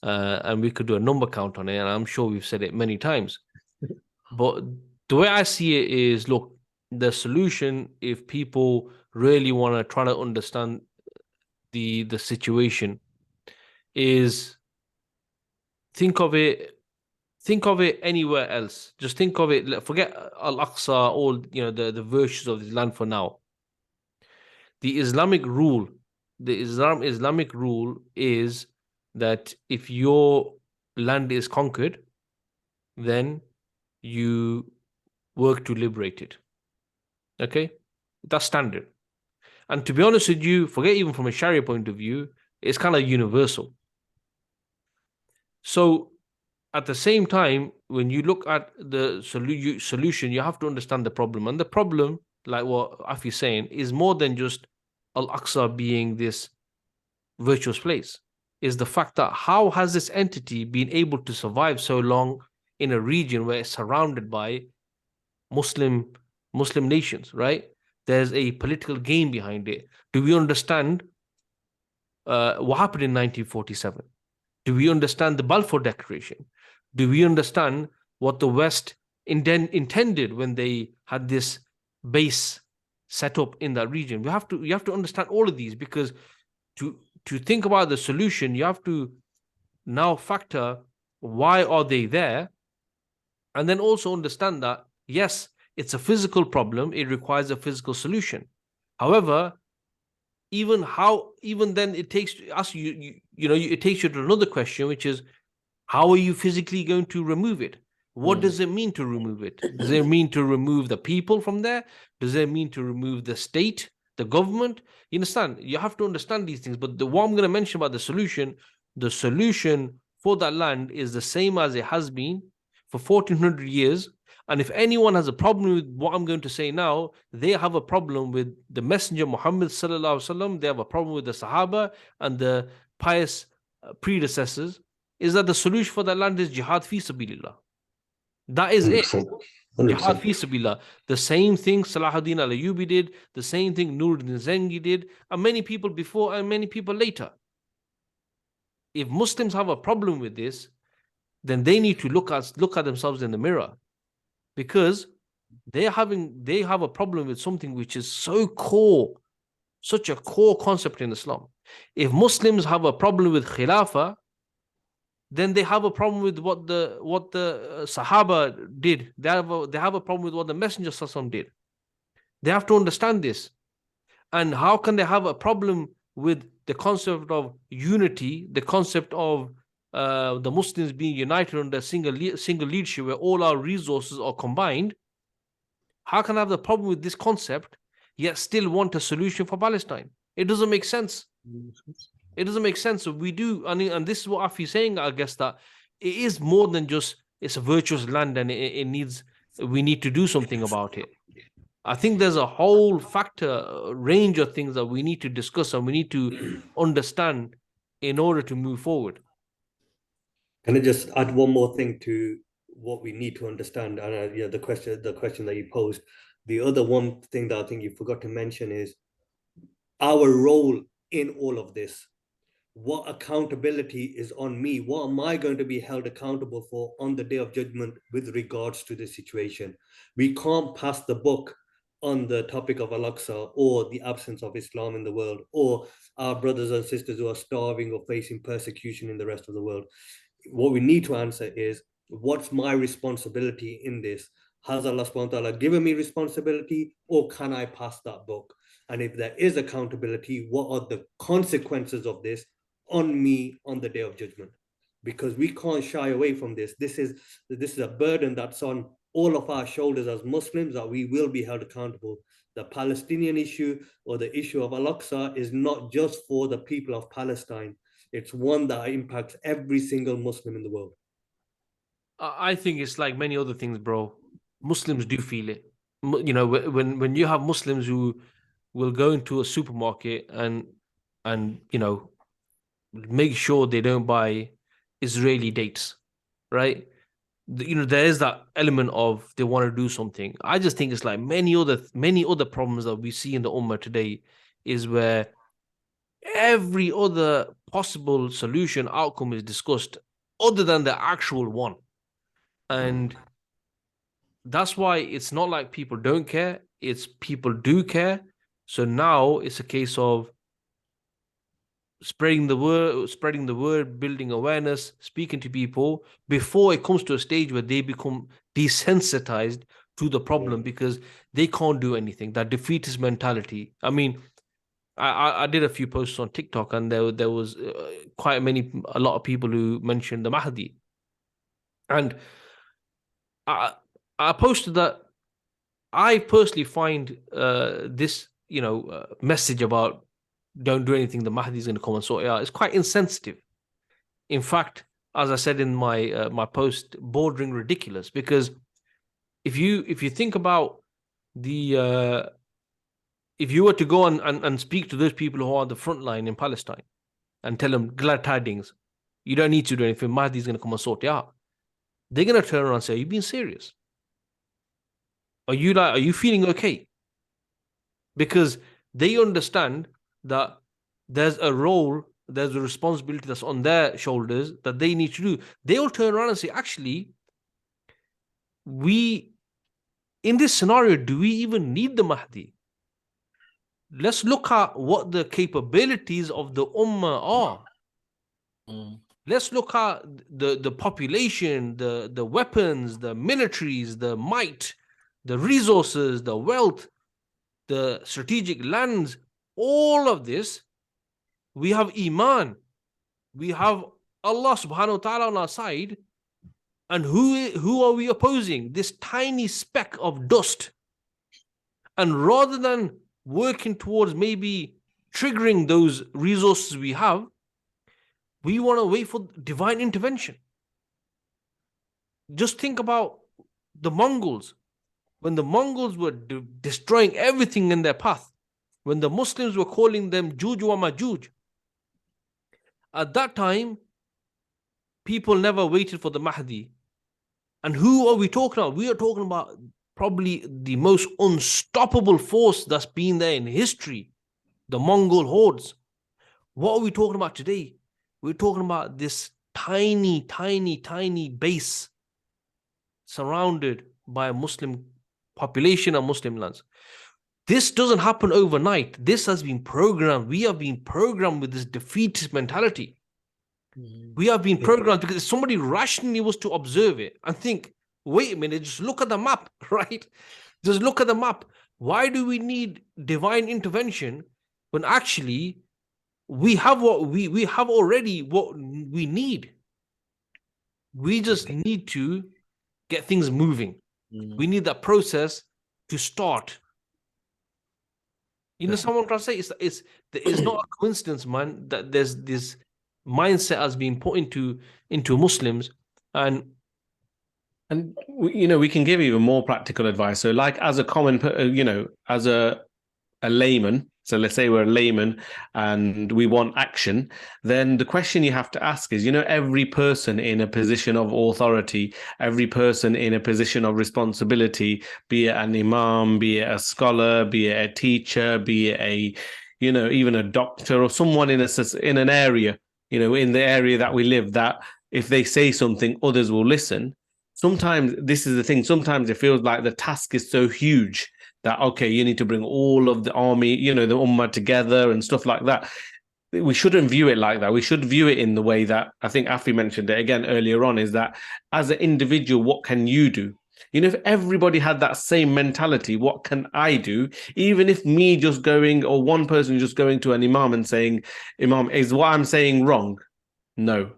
and we could do a number count on it, and I'm sure we've said it many times. But the way I see it is, look, the solution, if people really want to try to understand the situation, is think of it anywhere else. Just think of it, forget Al-Aqsa, all the virtues of the land for now. The Islamic rule is that if your land is conquered, then you work to liberate it. Okay? That's standard. And to be honest with you, forget even from a Sharia point of view, it's kind of universal. So at the same time, when you look at the solution, you have to understand the problem. And the problem, like what Affy is saying, is more than just Al-Aqsa being this virtuous place. Is the fact that how has this entity been able to survive so long in a region where it's surrounded by Muslim nations, right? There's a political game behind it. Do we understand what happened in 1947? Do we understand the Balfour Declaration? Do we understand what the West intended when they had this base set up in that region? You have to understand all of these, because to think about the solution, you have to now factor why are they there, and then also understand that yes, it's a physical problem, it requires a physical solution. However, even then, it takes us it takes you to another question, which is, how are you physically going to remove it? What does it mean to remove it? Does it mean to remove the people from there? Does it mean to remove the state, the government? You understand? You have to understand these things. But what I'm going to mention about the solution for that land is the same as it has been for 1400 years. And if anyone has a problem with what I'm going to say now, they have a problem with the Messenger Muhammad sallallahu alaihi wasallam. They have a problem with the Sahaba and the pious predecessors. Is that the solution for that land is jihad fi sabilillah. That is 100%. It. 100%. Jihad fi sabilillah. The same thing Salahuddin al-Ayyubi did, the same thing Nuruddin Zengi did, and many people before and many people later. If Muslims have a problem with this, then they need to look at themselves in the mirror, because they have a problem with something which is such a core concept in Islam. If Muslims have a problem with Khilafah, then they have a problem with what the Sahaba did. They have a problem with what the Messenger Sallallahu did. They have to understand this. And how can they have a problem with the concept of unity, the concept of the Muslims being united under single leadership, where all our resources are combined? How can I have the problem with this concept yet still want a solution for Palestine? It doesn't make sense. It doesn't make sense. So we do, and this is what Affy is saying, I guess, that it is more than just it's a virtuous land and we need to do something about it. I think there's a whole range of things that we need to discuss and we need to understand in order to move forward. Can I just add one more thing to what we need to understand? And the question that you posed. The other one thing that I think you forgot to mention is our role in all of this. What accountability is on me? What am I going to be held accountable for on the day of judgment with regards to the situation? We can't pass the book on the topic of Al-Aqsa or the absence of Islam in the world, or our brothers and sisters who are starving or facing persecution in the rest of the world. What we need to answer is, what's my responsibility in this? Has Allah subhanahu wa ta'ala given me responsibility, or can I pass that book? And if there is accountability, what are the consequences of this on me on the day of judgment? Because we can't shy away from this. This is a burden that's on all of our shoulders as Muslims, that we will be held accountable The Palestinian issue or the issue of Al-Aqsa is not just for the people of Palestine. It's one that impacts every single Muslim in the world. I think it's like many other things, bro. Muslims do feel it. You know, when you have Muslims who will go into a supermarket and you know, make sure they don't buy Israeli dates, right? You know, there is that element of they want to do something. I just think it's like many other problems that we see in the Ummah today is where every other possible solution outcome is discussed other than the actual one. And that's why it's not like people don't care, it's people do care. So now it's a case of spreading the word, building awareness, speaking to people before it comes to a stage where they become desensitized to the problem because they can't do anything. That defeatist mentality. I mean, I did a few posts on TikTok, and there was a lot of people who mentioned the Mahdi, and I posted that I personally find this message about don't do anything, the Mahdi is going to come and sort it out, it's quite insensitive. In fact, as I said in my my post, bordering ridiculous, because if you think about the if you were to go and speak to those people who are on the front line in Palestine and tell them glad tidings, you don't need to do anything, Mahdi is going to come and sort it out, they're going to turn around and say, are you being serious? Are you feeling okay? Because they understand that there's a role, there's a responsibility that's on their shoulders that they need to do. They'll turn around and say, actually, in this scenario, do we even need the Mahdi? Let's look at what the capabilities of the Ummah are. Let's look at the population, the weapons, the militaries, the might, the resources, the wealth, the strategic lands, all of this. We have Iman. We have Allah subhanahu wa ta'ala on our side. And who are we opposing? This tiny speck of dust. And rather than working towards maybe triggering those resources we have, we want to wait for divine intervention. Just think about the Mongols. When the Mongols were destroying everything in their path, when the Muslims were calling them Juj wa Majuj, at that time, people never waited for the Mahdi. And who are we talking about? We are talking about probably the most unstoppable force that's been there in history, the Mongol hordes. What are we talking about today? We're talking about this tiny, tiny, tiny base surrounded by a Muslim population and Muslim lands. This doesn't happen overnight. This has been programmed. We have been programmed with this defeatist mentality. We have been programmed because somebody rationally was to observe it and think, wait a minute, just look at the map, right? Just look at the map. Why do we need divine intervention when actually we have what we have already what we need? We just need to get things moving. We need that process to start. You know, someone can say it's not a coincidence, man, that there's this mindset has been put into Muslims, and we can give even more practical advice. So, like as a common, as a layman. So let's say we're a layman and we want action, then the question you have to ask is, every person in a position of authority, every person in a position of responsibility, be it an imam, be it a scholar, be it a teacher, be it even a doctor or someone in an area, in the area that we live, that if they say something, others will listen. Sometimes this is the thing. Sometimes it feels like the task is so huge that, okay, you need to bring all of the army, the Ummah together and stuff like that. We shouldn't view it like that. We should view it in the way that I think Affy mentioned it again earlier on, is that as an individual, what can you do? If everybody had that same mentality, what can I do? Even if me just going, or one person just going to an imam and saying, Imam, is what I'm saying wrong? No.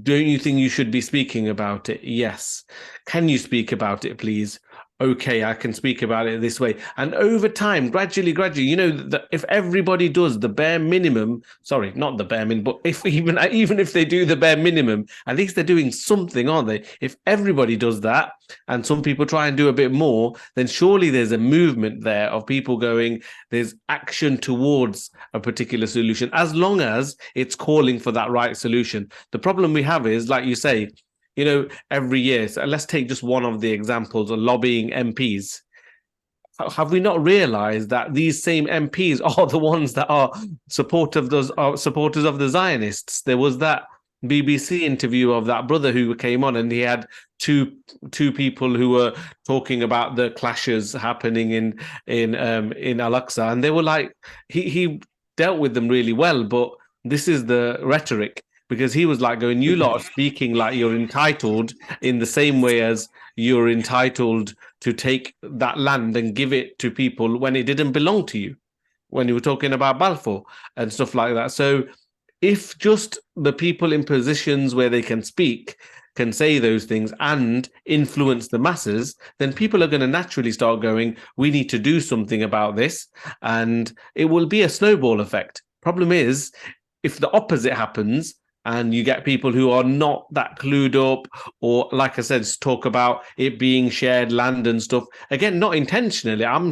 Don't you think you should be speaking about it? Yes. Can you speak about it, please? okay, I can speak about it this way. And over time, gradually, you know, if everybody does the bare minimum, sorry, not the bare minimum, but if even if they do the bare minimum, at least they're doing something, aren't they? If everybody does that, and some people try and do a bit more, then surely there's a movement there of people going, there's action towards a particular solution, as long as it's calling for that right solution. The problem we have is, like you say, you know, every year. So let's take just one of the examples of lobbying MPs. Have we not realized that these same MPs are the ones that are supporters of the Zionists? There was that BBC interview of that brother who came on, and he had two people who were talking about the clashes happening in Al-Aqsa, and they were like, he dealt with them really well, but this is the rhetoric. Because he was like going, you lot are speaking like you're entitled in the same way as you're entitled to take that land and give it to people when it didn't belong to you, when you were talking about Balfour and stuff like that. So if just the people in positions where they can speak can say those things and influence the masses, then people are going to naturally start going, we need to do something about this. And it will be a snowball effect. Problem is, if the opposite happens, and you get people who are not that clued up, or like I said, talk about it being shared land and stuff. Again, not intentionally. I'm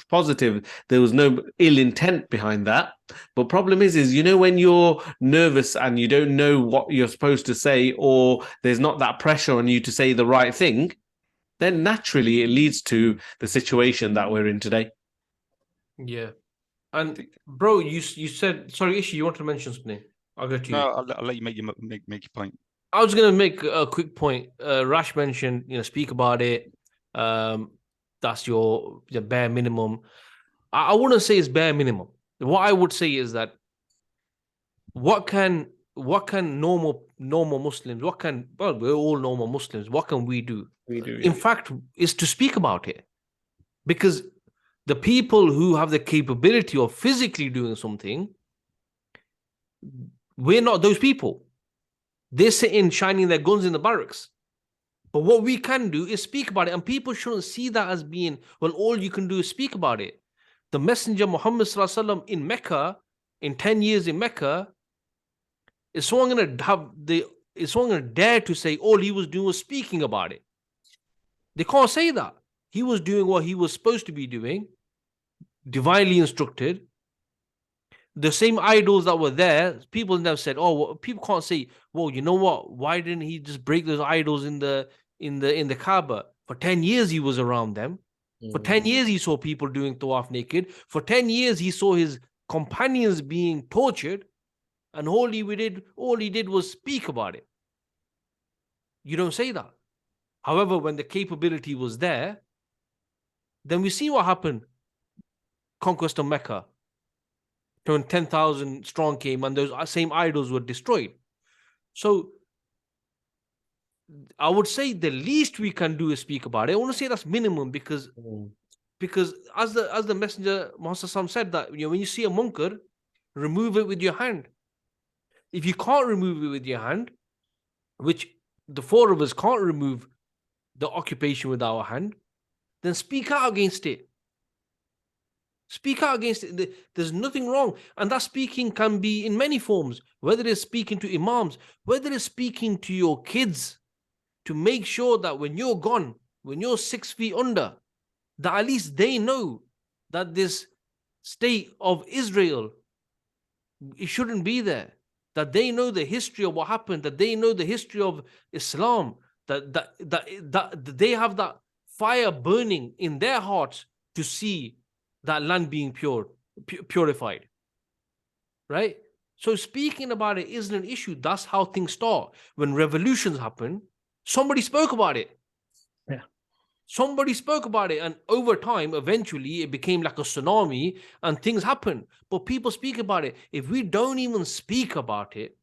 positive there was no ill intent behind that. But problem is, you know, when you're nervous and you don't know what you're supposed to say, or there's not that pressure on you to say the right thing, then naturally it leads to the situation that we're in today. Yeah. And bro, you said, sorry, Ishi, you want to mention something? I'll go to you. No, I'll let you make your point. I was going to make a quick point. Rash mentioned, you know, speak about it. That's your bare minimum. I wouldn't say it's bare minimum. What I would say is that what can normal Muslims, well, we're all normal Muslims, what can we do? In fact, is to speak about it. Because the people who have the capability of physically doing something, we're not those people. They're sitting shining their guns in the barracks. But what we can do is speak about it. And people shouldn't see that as being, well, all you can do is speak about it. The Messenger Muhammad ﷺ in Mecca, in 10 years in Mecca, is someone going to dare to say all he was doing was speaking about it? They can't say that. He was doing what he was supposed to be doing, divinely instructed. The same idols that were there, people never said, oh, well, people can't say, well, you know what? Why didn't he just break those idols in the Kaaba? For 10 years he was around them. For 10 years he saw people doing tawaf naked. For 10 years he saw his companions being tortured, and all he did was speak about it. You don't say that. However, when the capability was there, then we see what happened. Conquest of Mecca. When 10,000 strong came and those same idols were destroyed. So I would say the least we can do is speak about it. I want to say that's minimum because as the Messenger Muhammad said that, you know, when you see a munkar, remove it with your hand. If you can't remove it with your hand, which the four of us can't remove the occupation with our hand, then speak out against it. Speak out against it. There's nothing wrong. And that speaking can be in many forms, whether it's speaking to Imams, whether it's speaking to your kids, to make sure that when you're gone, when you're 6 feet under, that at least they know that this state of Israel, it shouldn't be there. That they know the history of what happened, that they know the history of Islam, that they have that fire burning in their hearts to see that land being purified, right? So speaking about it isn't an issue. That's how things start. When revolutions happen, somebody spoke about it. Yeah. Somebody spoke about it, and over time, eventually, it became like a tsunami, and things happen. But people speak about it. If we don't even speak about it,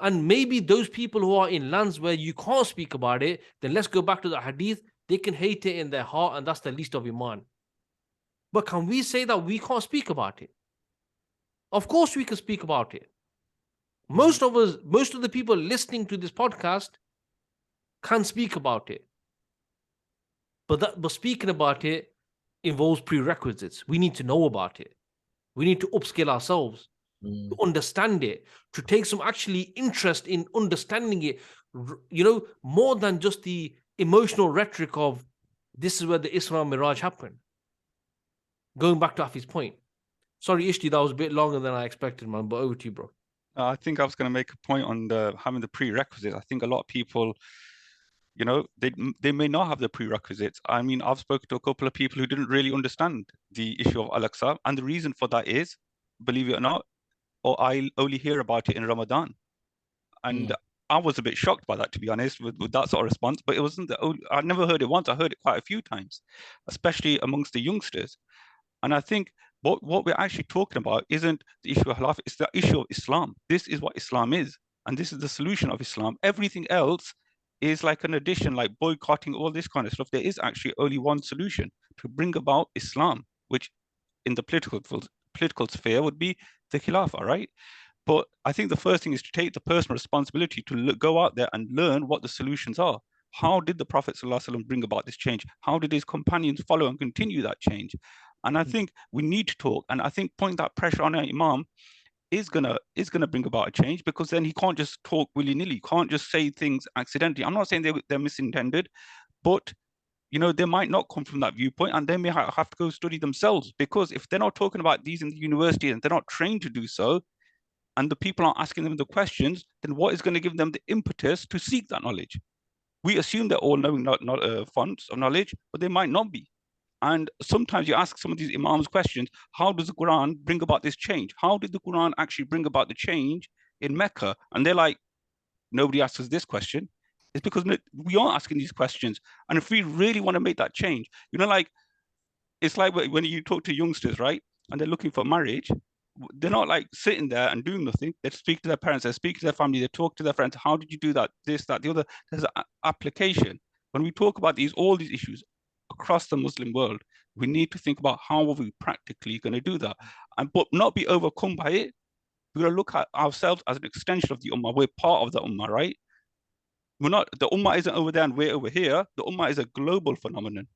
and maybe those people who are in lands where you can't speak about it, then let's go back to the hadith. They can hate it in their heart, and that's the least of Iman. But can we say that we can't speak about it? Of course we can speak about it. Most of the people listening to this podcast can speak about it. But speaking about it involves prerequisites. We need to know about it. We need to upskill ourselves to understand it, to take some actually interest in understanding it, more than just the emotional rhetoric of this is where the Isra Miraj happened. Going back to Affy's point. Sorry, Ishti, that was a bit longer than I expected, man, but over to you, bro. I think I was going to make a point on having the prerequisites. I think a lot of people, they may not have the prerequisites. I mean, I've spoken to a couple of people who didn't really understand the issue of Al-Aqsa, and the reason for that is, believe it or not, or I only hear about it in Ramadan. And I was a bit shocked by that, to be honest, with that sort of response. But it wasn't I never heard it once. I heard it quite a few times, especially amongst the youngsters. And I think what we're actually talking about isn't the issue of halal, it's the issue of Islam. This is what Islam is, and this is the solution of Islam. Everything else is like an addition, like boycotting, all this kind of stuff. There is actually only one solution to bring about Islam, which in the political sphere would be the Khilafah, right? But I think the first thing is to take the personal responsibility to go out there and learn what the solutions are. How did the Prophet ﷺ bring about this change? How did his companions follow and continue that change? And I think we need to talk. And I think putting that pressure on our Imam is gonna bring about a change, because then he can't just talk willy-nilly, can't just say things accidentally. I'm not saying they're misintended, but they might not come from that viewpoint, and they may have to go study themselves, because if they're not talking about these in the university and they're not trained to do so, and the people aren't asking them the questions, then what is going to give them the impetus to seek that knowledge? We assume they're all knowing, not fonts of knowledge, but they might not be. And sometimes you ask some of these Imams questions, how does the Quran bring about this change? How did the Quran actually bring about the change in Mecca? And they're like, nobody asks us this question. It's because we are asking these questions. And if we really want to make that change, it's like when you talk to youngsters, right? And they're looking for marriage, they're not like sitting there and doing nothing. They speak to their parents, they speak to their family, they talk to their friends. How did you do that? This, that, the other. There's an application. When we talk about all these issues across the Muslim world, we need to think about how are we practically going to do that, but not be overcome by it. We're going to look at ourselves as an extension of the Ummah. We're part of the Ummah, right? We're not. The Ummah isn't over there and we're over here. The Ummah is a global phenomenon,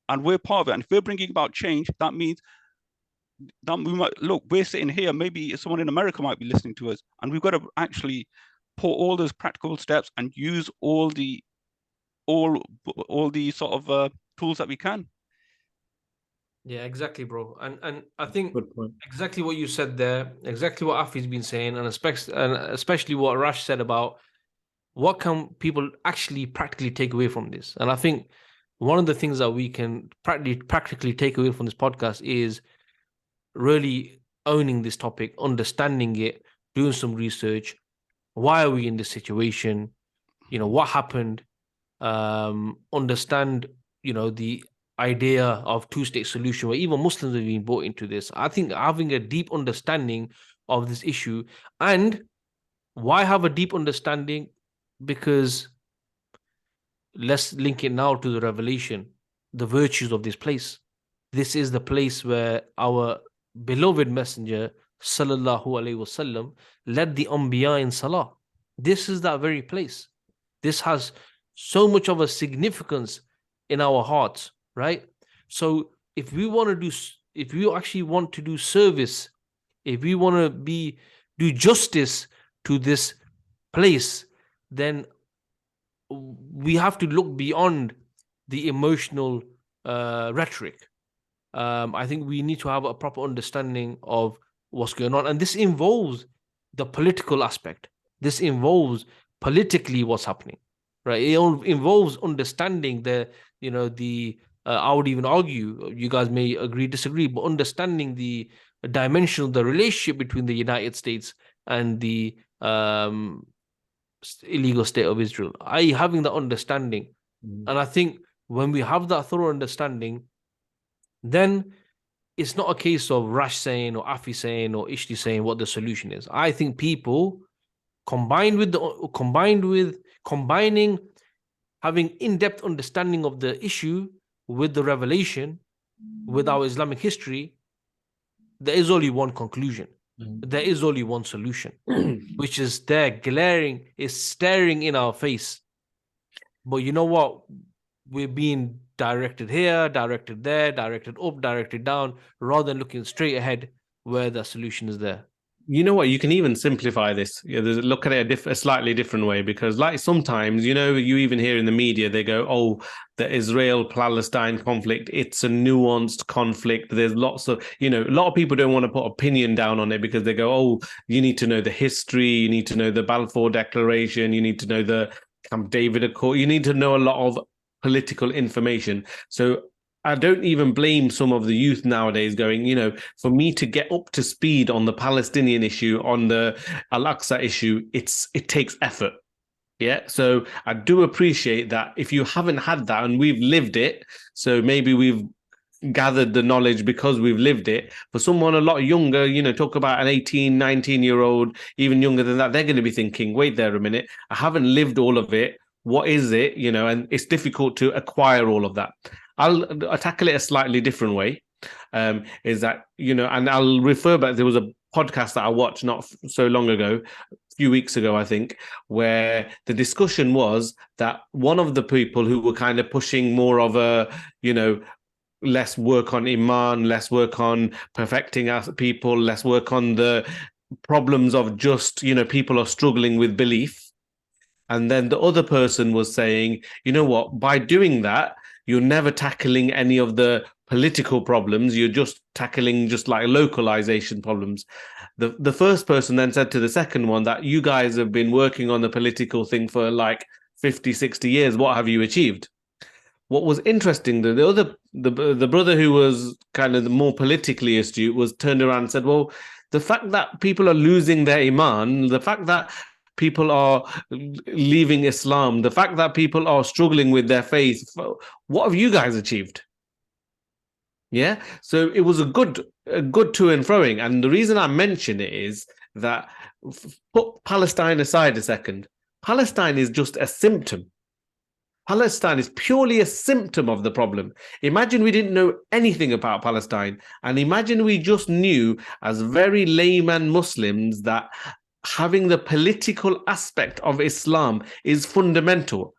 and we're part of it. And if we're bringing about change, that means that we might look. We're sitting here. Maybe someone in America might be listening to us, and we've got to actually put all those practical steps and use all the sort of tools that we can. Yeah, exactly, bro. And I think exactly what you said there, exactly what Affy's been saying, and especially what Rash said about what can people actually practically take away from this. And I think one of the things that we can practically take away from this podcast is really owning this topic, understanding it, doing some research. Why are we in this situation? What happened? Understand, the idea of two-state solution, where even Muslims have been brought into this. I think having a deep understanding of this issue. And why have a deep understanding? Because let's link it now to the revelation, the virtues of this place. This is the place where our beloved messenger sallallahu alaihi wasallam led the Anbiya in Salah. This is that very place. This has so much of a significance in our hearts, right? So if we actually want to do service, if we want to do justice to this place, then we have to look beyond the emotional rhetoric. I think we need to have a proper understanding of what's going on, and this involves the political aspect. This involves politically what's happening, right? It involves understanding I would even argue, you guys may agree, disagree, but understanding the dimension of the relationship between the United States and the illegal state of Israel. Having that understanding. And I think when we have that thorough understanding, then it's not a case of Rash saying or Affy saying or Ishti saying what the solution is. I think people combining having in-depth understanding of the issue with the revelation, with our Islamic history, there is only one conclusion. There is only one solution, which is there, staring in our face. But you know what? we're being directed here, directed there, directed up, directed down, rather than looking straight ahead where the solution is there. You know what? You can even simplify this. Look at it a slightly different way, because like sometimes, you know, you even hear in the media, they go, oh, the Israel-Palestine conflict, it's a nuanced conflict. There's lots of, you know, a lot of people don't want to put opinion down on it because they go, oh, you need to know the history, you need to know the Balfour Declaration, you need to know the Camp David Accord, you need to know a lot of political information. So I don't even blame some of the youth nowadays going, you know, for me to get up to speed on the Palestinian issue, on the Al-Aqsa issue, it takes effort. Yeah. So I do appreciate that if you haven't had that and we've lived it, so maybe we've gathered the knowledge because we've lived it. For someone a lot younger, you know, talk about an 18, 19-year-old, even younger than that, they're going to be thinking, wait there a minute, I haven't lived all of it. What is it? You know, and it's difficult to acquire all of that. I'll tackle it a slightly different way. Is that, you know, and I'll refer back, there was a podcast that I watched not so long ago, a few weeks ago, I think, where the discussion was that one of the people who were kind of pushing more of a, you know, less work on Iman, less work on perfecting our people, less work on the problems of just, you know, people are struggling with belief. And then the other person was saying, you know what, by doing that, you're never tackling any of the political problems. You're just tackling just like localization problems. The first person then said to the second one that you guys have been working on the political thing for like 50, 60 years. What have you achieved? What was interesting, the brother who was kind of the more politically astute was turned around and said, well, the fact that people are losing their Iman, the fact that people are leaving Islam, the fact that people are struggling with their faith, what have you guys achieved? Yeah, so it was a good to and froing. And the reason I mention it is that, put Palestine aside a second, Palestine is just a symptom. Palestine is purely a symptom of the problem. Imagine we didn't know anything about Palestine, and imagine we just knew as very layman Muslims that having the political aspect of Islam is fundamental.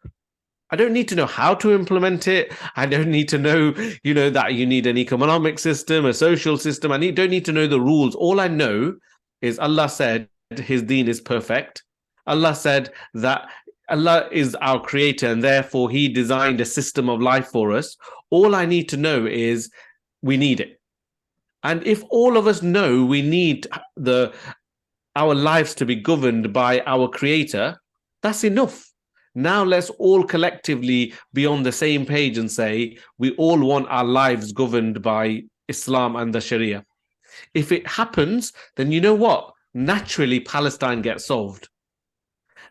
I don't need to know how to implement it. I don't need to know, you know, that you need an economic system, a social system. Don't need to know the rules. All I know is Allah said his deen is perfect. Allah said that Allah is our creator and therefore he designed a system of life for us. All I need to know is we need it. And if all of us know we need our lives to be governed by our creator, that's enough. Now let's all collectively be on the same page and say we all want our lives governed by Islam and the Sharia. If it happens, then you know what? Naturally, Palestine gets solved.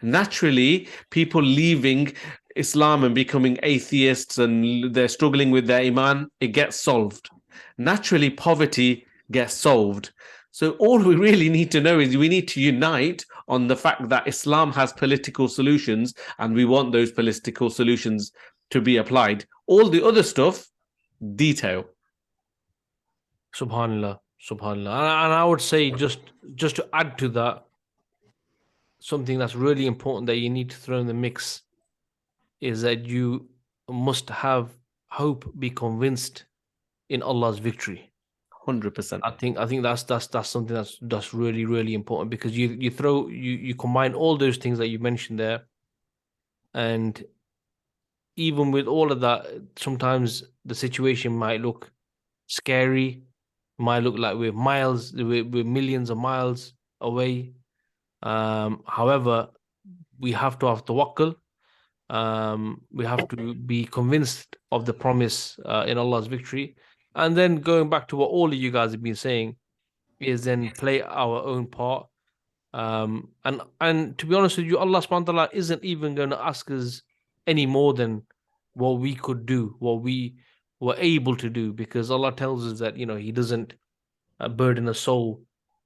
Naturally, people leaving Islam and becoming atheists and they're struggling with their Iman, it gets solved. Naturally, poverty gets solved. So all we really need to know is we need to unite on the fact that Islam has political solutions and we want those political solutions to be applied. All the other stuff, detail. Subhanallah, subhanallah. And I would say just to add to that, something that's really important that you need to throw in the mix is that you must have hope, be convinced in Allah's victory. 100%. I think that's something that's really, really important, because you combine all those things that you mentioned there, and even with all of that, sometimes the situation might look scary, might look like we're millions of miles away. However, we have to have tawakkul. We have to be convinced of the promise in Allah's victory. And then going back to what all of you guys have been saying is then play our own part. And to be honest with you, Allah subhanahu wa ta'ala isn't even going to ask us any more than what we could do, what we were able to do, because Allah tells us that, you know, He doesn't burden a soul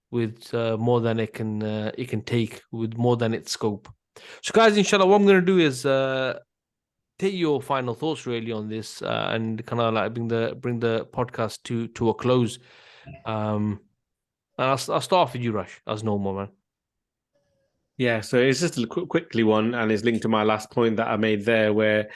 with more than it can take, with more than its scope. So guys, inshallah, what I'm going to do is take your final thoughts really on this and kind of like bring the podcast to a close. And I'll start off with you, Rash, as normal, man. Yeah, so it's just a quickly one, and it's linked to my last point that I made there, where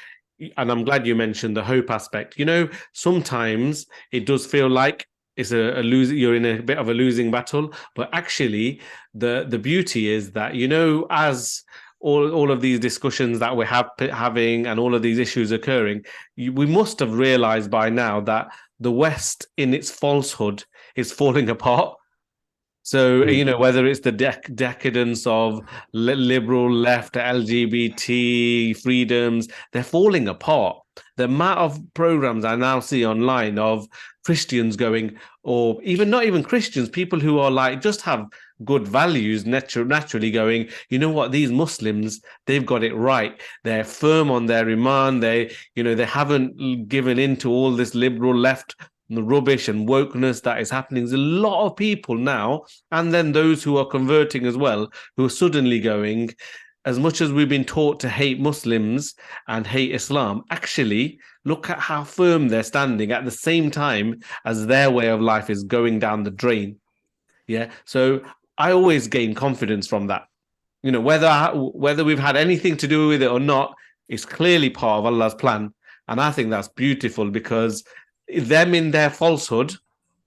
and I'm glad you mentioned the hope aspect. You know, sometimes it does feel like it's a losing, you're in a bit of a losing battle, but actually the beauty is that, you know, as all of these discussions that we're having and all of these issues occurring, we must have realized by now that the West in its falsehood is falling apart. So, you know, whether it's the decadence of liberal left, LGBT freedoms, they're falling apart. The amount of programs I now see online of Christians going, or even not even Christians, people who are like, just have good values, naturally going, you know what, these Muslims, they've got it right. They're firm on their iman. They haven't given in to all this liberal left the rubbish and wokeness that is happening. There's a lot of people now, and then those who are converting as well, who are suddenly going, as much as we've been taught to hate Muslims and hate Islam, actually look at how firm they're standing at the same time as their way of life is going down the drain. Yeah. So I always gain confidence from that. You know, whether we've had anything to do with it or not, it's clearly part of Allah's plan. And I think that's beautiful, because them in their falsehood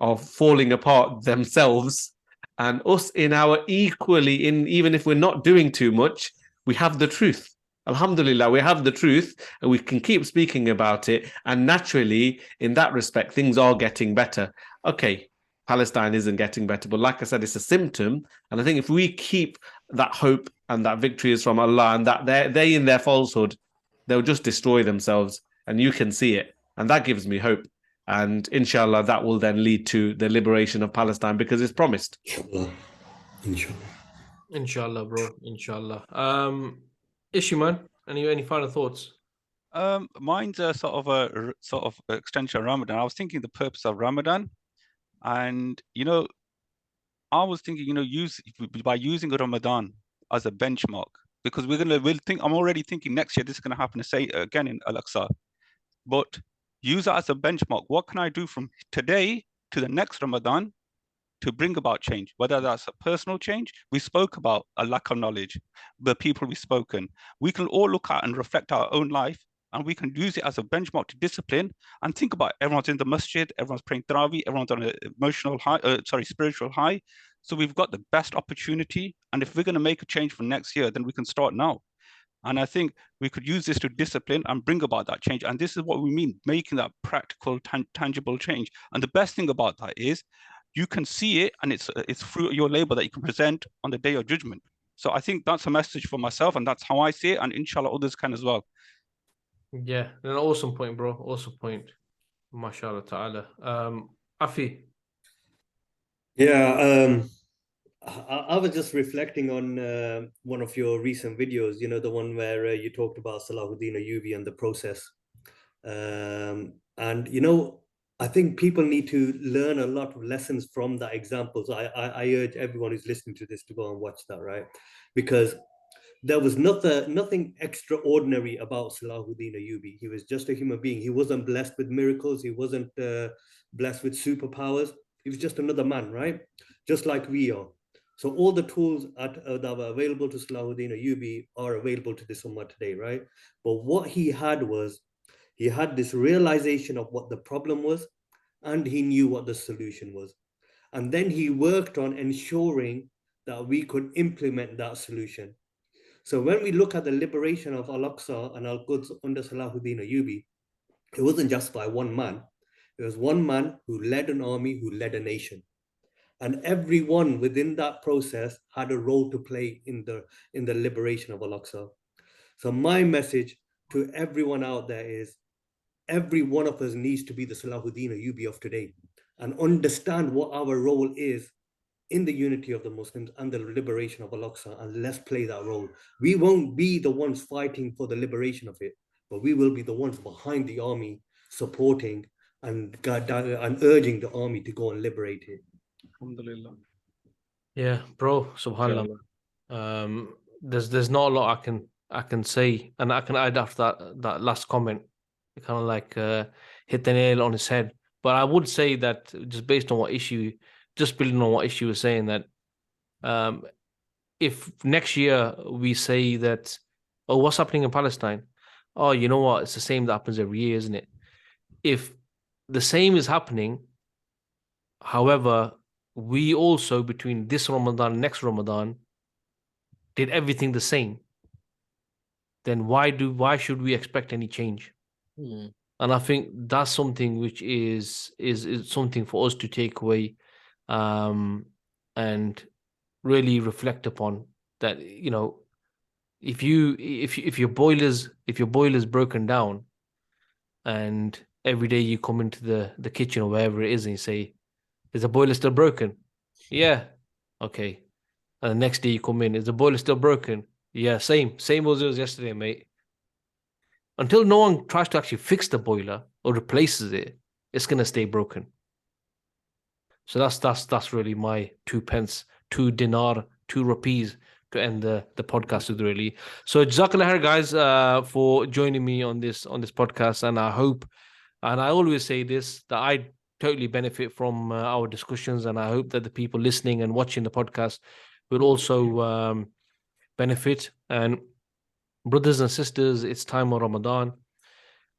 of falling apart themselves, and us in our equally, in even if we're not doing too much, we have the truth. Alhamdulillah, we have the truth, and we can keep speaking about it. And naturally, in that respect, things are getting better. Okay, Palestine isn't getting better, but like I said, it's a symptom. And I think if we keep that hope and that victory is from Allah, and that they in their falsehood, they'll just destroy themselves, and you can see it. And that gives me hope. And inshallah, that will then lead to the liberation of Palestine, because it's promised. Inshallah. Inshallah. Inshallah, bro. Inshallah. Ishti, man, any final thoughts? Mine's a sort of extension of Ramadan. I was thinking the purpose of Ramadan, and you know, I was thinking, you know, by using Ramadan as a benchmark, because I'm already thinking next year this is going to happen again in Al-Aqsa, but use that as a benchmark. What can I do from today to the next Ramadan to bring about change? Whether that's a personal change, we spoke about a lack of knowledge, the people we've spoken. We can all look at and reflect our own life, and we can use it as a benchmark to discipline and think about everyone's in the masjid, everyone's praying Tarawih, everyone's on a spiritual high. So we've got the best opportunity. And if we're going to make a change for next year, then we can start now. And I think we could use this to discipline and bring about that change. And this is what we mean, making that practical, tangible change. And the best thing about that is you can see it, and it's through your labor that you can present on the day of judgment. So I think that's a message for myself, and that's how I see it. And inshallah, others can as well. Yeah, an awesome point, bro. Awesome point. MashaAllah ta'ala. Affy. Yeah, I was just reflecting on one of your recent videos, you know, the one where you talked about Salahuddin Ayyubi and the process. And, you know, I think people need to learn a lot of lessons from that example. So I urge everyone who's listening to this to go and watch that, right? Because there was nothing extraordinary about Salahuddin Ayyubi. He was just a human being. He wasn't blessed with miracles. He wasn't blessed with superpowers. He was just another man, right? Just like we are. So all the tools that were available to Salahuddin Ayyubi are available to this ummah today, right? But what he had was, he had this realization of what the problem was, and he knew what the solution was. And then he worked on ensuring that we could implement that solution. So when we look at the liberation of Al-Aqsa and Al-Quds under Salahuddin Ayyubi, it wasn't just by one man. It was one man who led an army, who led a nation. And everyone within that process had a role to play in the liberation of Al-Aqsa. So my message to everyone out there is, every one of us needs to be the Salahuddin Ayyubi of today and understand what our role is in the unity of the Muslims and the liberation of Al-Aqsa, and let's play that role. We won't be the ones fighting for the liberation of it, but we will be the ones behind the army, supporting and urging the army to go and liberate it. Alhamdulillah. Yeah, bro, subhanallah. There's not a lot I can say, and I can add after that last comment. It kind of like hit the nail on his head. But I would say that just based on building on what Ishti was saying, that if next year we say that, oh, what's happening in Palestine? oh, you know what? It's the same that happens every year, isn't it? If the same is happening, however, we also between this Ramadan and next Ramadan did everything the same, then why should we expect any change? And I think that's something which is something for us to take away, and really reflect upon. That, you know, if your boiler's broken down, and every day you come into the kitchen or wherever it is and you say, is the boiler still broken? Yeah. Okay. And the next day you come in, is the boiler still broken? Yeah, same as it was yesterday, mate. Until no one tries to actually fix the boiler or replaces it, it's gonna stay broken. So that's really my 2 pence, 2 dinar, 2 rupees to end the podcast with, really. So Jazakallah khair, guys, for joining me on this podcast, and I hope, and I always say this, that I totally benefit from our discussions, and I hope that the people listening and watching the podcast will also benefit. And brothers and sisters, it's time of Ramadan.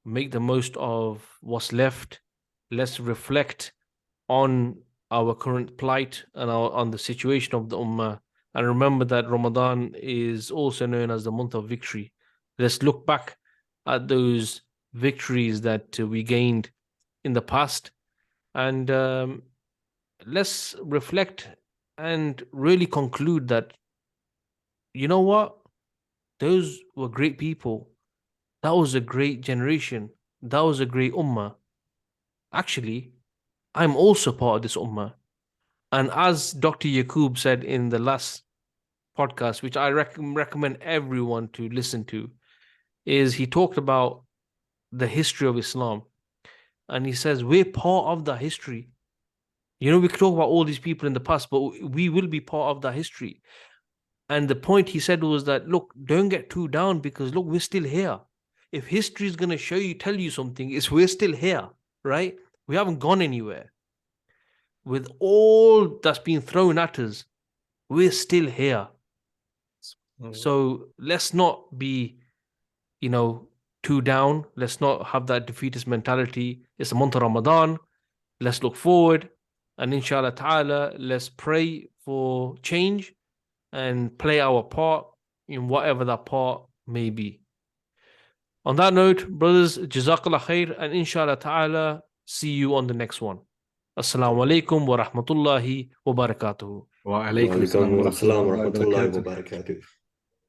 Make the most of what's left. Let's reflect on our current plight and on the situation of the Ummah. And remember that Ramadan is also known as the month of victory. Let's look back at those victories that we gained in the past, and let's reflect and really conclude that, you know what? Those were great people. That was a great generation. That was a great ummah. Actually, I'm also part of this ummah. And as Dr. Yaqub said in the last podcast, which I recommend everyone to listen to, is he talked about the history of Islam. And he says, we're part of that history. You know, we could talk about all these people in the past, but we will be part of that history. And the point he said was that, look, don't get too down, because look, we're still here. If history is going to tell you something, it's we're still here, right? We haven't gone anywhere. With all that's been thrown at us, we're still here. So let's not be, you know, too down. Let's not have that defeatist mentality. It's the month of Ramadan. Let's look forward. And inshallah ta'ala, let's pray for change and play our part in whatever that part may be. On that note, brothers, Jazakallah khair, and inshallah ta'ala, see you on the next one. Assalamu alaikum wa rahmatullahi wa barakatuhu. Wa alaikum assalam wa rahmatullahi wa barakatuh.